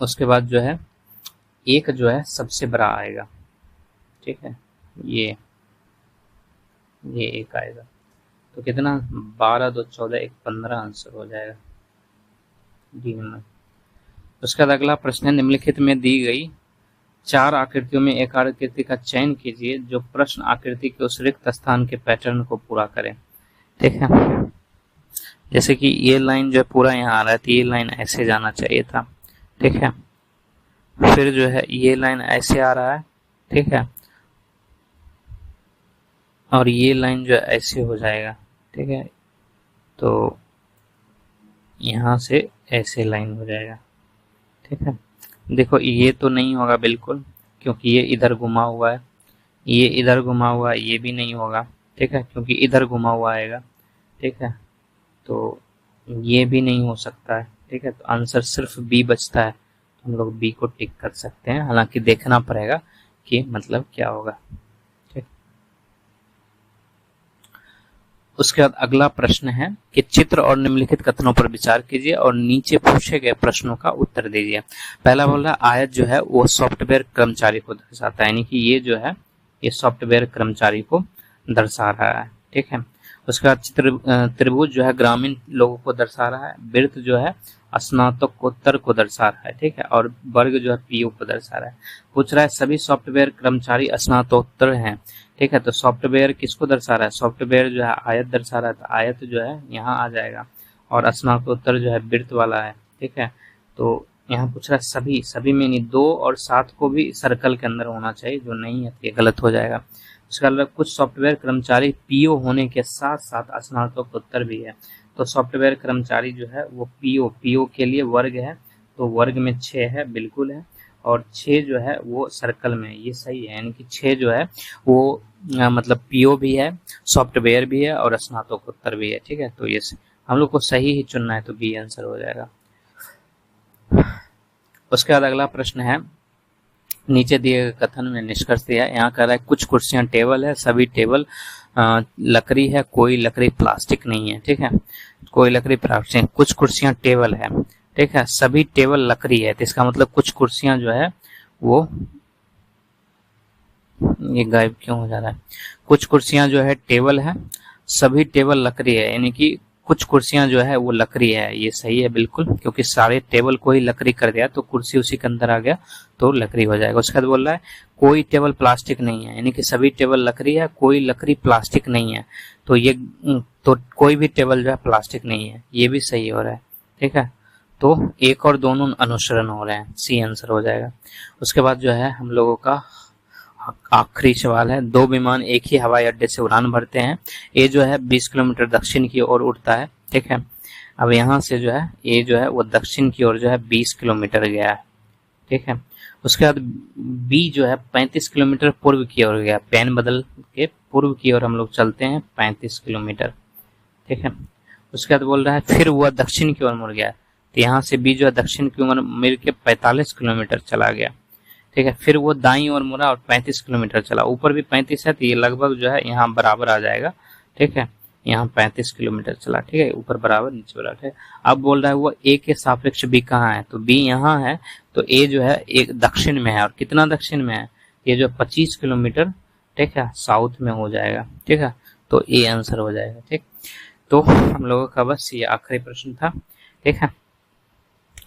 उसके बाद जो है 1 जो है सबसे बड़ा आएगा। ठीक है, ये 1 आएगा, तो कितना 12 2 14 1 15 आंसर हो जाएगा डी नंबर। उसके बाद अगला प्रश्न है, निम्नलिखित में दी गई 4 आकृतियों में एक आकृति का चयन कीजिए जो प्रश्न आकृति के उस रिक्त स्थान के पैटर्न को पूरा करे। ठीक है, जैसे कि ये लाइन जो है पूरा यहाँ आ रहा है, तो ये लाइन ऐसे जाना चाहिए था। ठीक है, फिर जो है ये लाइन ऐसे आ रहा है। ठीक है, और ये लाइन जो है ऐसे हो जाएगा। ठीक है, तो यहाँ से ऐसे लाइन हो जाएगा। ठीक है, देखो ये तो नहीं होगा बिल्कुल, क्योंकि ये इधर घुमा हुआ है, ये इधर घुमा हुआ है, ये भी नहीं होगा। ठीक है, क्योंकि इधर घुमा हुआ आएगा। ठीक है, तो ये भी नहीं हो सकता है। ठीक है, तो आंसर सिर्फ बी बचता है, तो हम लोग बी को टिक कर सकते हैं, हालांकि देखना पड़ेगा कि मतलब क्या होगा। ठीक, उसके बाद अगला प्रश्न है कि चित्र और निम्नलिखित कथनों पर विचार कीजिए और नीचे पूछे गए प्रश्नों का उत्तर दीजिए। पहला बोल रहा है आयत जो है वो सॉफ्टवेयर कर्मचारी को दर्शाता है, यानी कि ये जो है ये सॉफ्टवेयर कर्मचारी को दर्शा रहा है। ठीक है, उसके बाद त्रिभुज जो है ग्रामीण लोगों को दर्शा रहा है, वृत्त जो है स्नातकोत्तर को दर्शा रहा है। ठीक है, और वर्ग जो है पीयू को दर्शा रहा है। पूछ रहा है सभी सॉफ्टवेयर कर्मचारी स्नातकोत्तर हैं। ठीक है, तो सॉफ्टवेयर किसको दर्शा रहा है, सॉफ्टवेयर जो है आयत दर्शा रहा है, तो आयत जो है यहाँ आ जाएगा, और स्नातकोत्तर जो है वृत्त वाला है। ठीक है, तो यहाँ पूछ रहा है सभी में नहीं, 2 और 7 को भी सर्कल के अंदर होना चाहिए, जो नहीं है तो ये गलत हो जाएगा। उसके अलावा कुछ सॉफ्टवेयर कर्मचारी पीओ होने के साथ साथ स्नातकोत्तर भी है, तो सॉफ्टवेयर कर्मचारी जो है वो पीओ के लिए वर्ग है, तो वर्ग में 6 है, बिल्कुल है, और 6 जो है वो सर्कल में, ये सही है, यानी कि 6 जो है वो मतलब पीओ भी है, सॉफ्टवेयर भी है, और स्नातकोत्तर भी है। ठीक है, तो ये हम लोग को सही ही चुनना है, तो बी आंसर हो जाएगा। उसके बाद अगला प्रश्न है, नीचे दिए गए कथन में निष्कर्ष दिया है। यहाँ कह रहा है कुछ कुर्सियां टेबल है, सभी टेबल लकड़ी है, कोई लकड़ी प्लास्टिक नहीं है। ठीक है, कोई लकड़ी प्लास्टिक, कुछ कुर्सियां टेबल है। ठीक है, सभी टेबल लकड़ी है, तो इसका मतलब कुछ कुर्सियां जो है वो, ये गायब क्यों हो जा रहा है, कुछ कुर्सियां जो है टेबल है, सभी टेबल लकड़ी है, यानी कि कुछ कुर्सियां जो है वो लकड़ी है, ये सही है बिल्कुल, क्योंकि सारे टेबल को ही लकड़ी कर दिया तो कुर्सी उसी के अंदर आ गया, तो लकड़ी हो जाएगा। उसके बाद बोल रहा है कोई टेबल प्लास्टिक नहीं है, यानी कि सभी टेबल लकड़ी है, कोई लकड़ी प्लास्टिक नहीं है, तो ये तो कोई भी टेबल जो है प्लास्टिक नहीं है, ये भी सही हो रहा है। ठीक है, तो एक और दोनों अनुसरण हो रहे हैं, सी आंसर हो जाएगा। उसके बाद जो है हम लोगों का आखिरी सवाल है, दो विमान एक ही हवाई अड्डे से उड़ान भरते हैं। ए जो है 20 किलोमीटर दक्षिण की ओर उड़ता है, ठीक है। अब यहाँ से जो है ए जो है वो दक्षिण की ओर जो है 20 किलोमीटर गया है, ठीक है। उसके बाद बी जो है 35 किलोमीटर पूर्व की ओर गया, पेन बदल के पूर्व की ओर हम लोग चलते हैं 35 किलोमीटर, ठीक है। उसके बाद बोल रहा है फिर वह दक्षिण की ओर मुड़ गया, तो यहाँ से बी जो है दक्षिण की ओर मिल के 45 किलोमीटर चला गया, ठीक है। फिर वो दाईं ओर मुड़ा और 35 किलोमीटर चला, ऊपर भी 35 है तो ये लगभग जो है यहाँ बराबर आ जाएगा, ठीक है। यहाँ 35 किलोमीटर चला, ठीक है, ऊपर बराबर नीचे बराबर है। अब बोल रहा है वो ए के सापेक्ष बी कहाँ है, तो बी यहाँ है, तो ए जो है एक दक्षिण में है, और कितना दक्षिण में है, ये जो 25 किलोमीटर, ठीक है, साउथ में हो जाएगा, ठीक है। तो ए आंसर हो जाएगा, ठीक। तो हम लोगों का बस ये आखिरी प्रश्न था, ठीक है।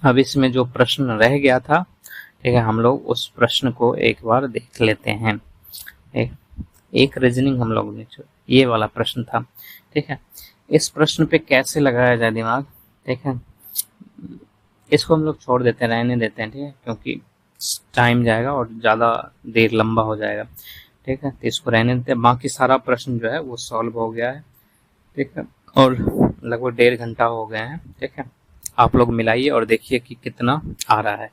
अब इसमें जो प्रश्न रह गया था, ठीक है, हम लोग उस प्रश्न को एक बार देख लेते हैं। एक रीजनिंग हम लोग ने, ये वाला प्रश्न था, ठीक है। इस प्रश्न पे कैसे लगाया जाए दिमाग, ठीक है, इसको हम लोग छोड़ देते हैं, रहने देते हैं, ठीक है, क्योंकि टाइम जाएगा और ज़्यादा देर लंबा हो जाएगा, ठीक है। तो इसको रहने देते हैं, बाकी सारा प्रश्न जो है वो सॉल्व हो गया है, ठीक है, और लगभग 1.5 घंटा हो गए हैं, ठीक है। आप लोग मिलाइए और देखिए कि कितना आ रहा है।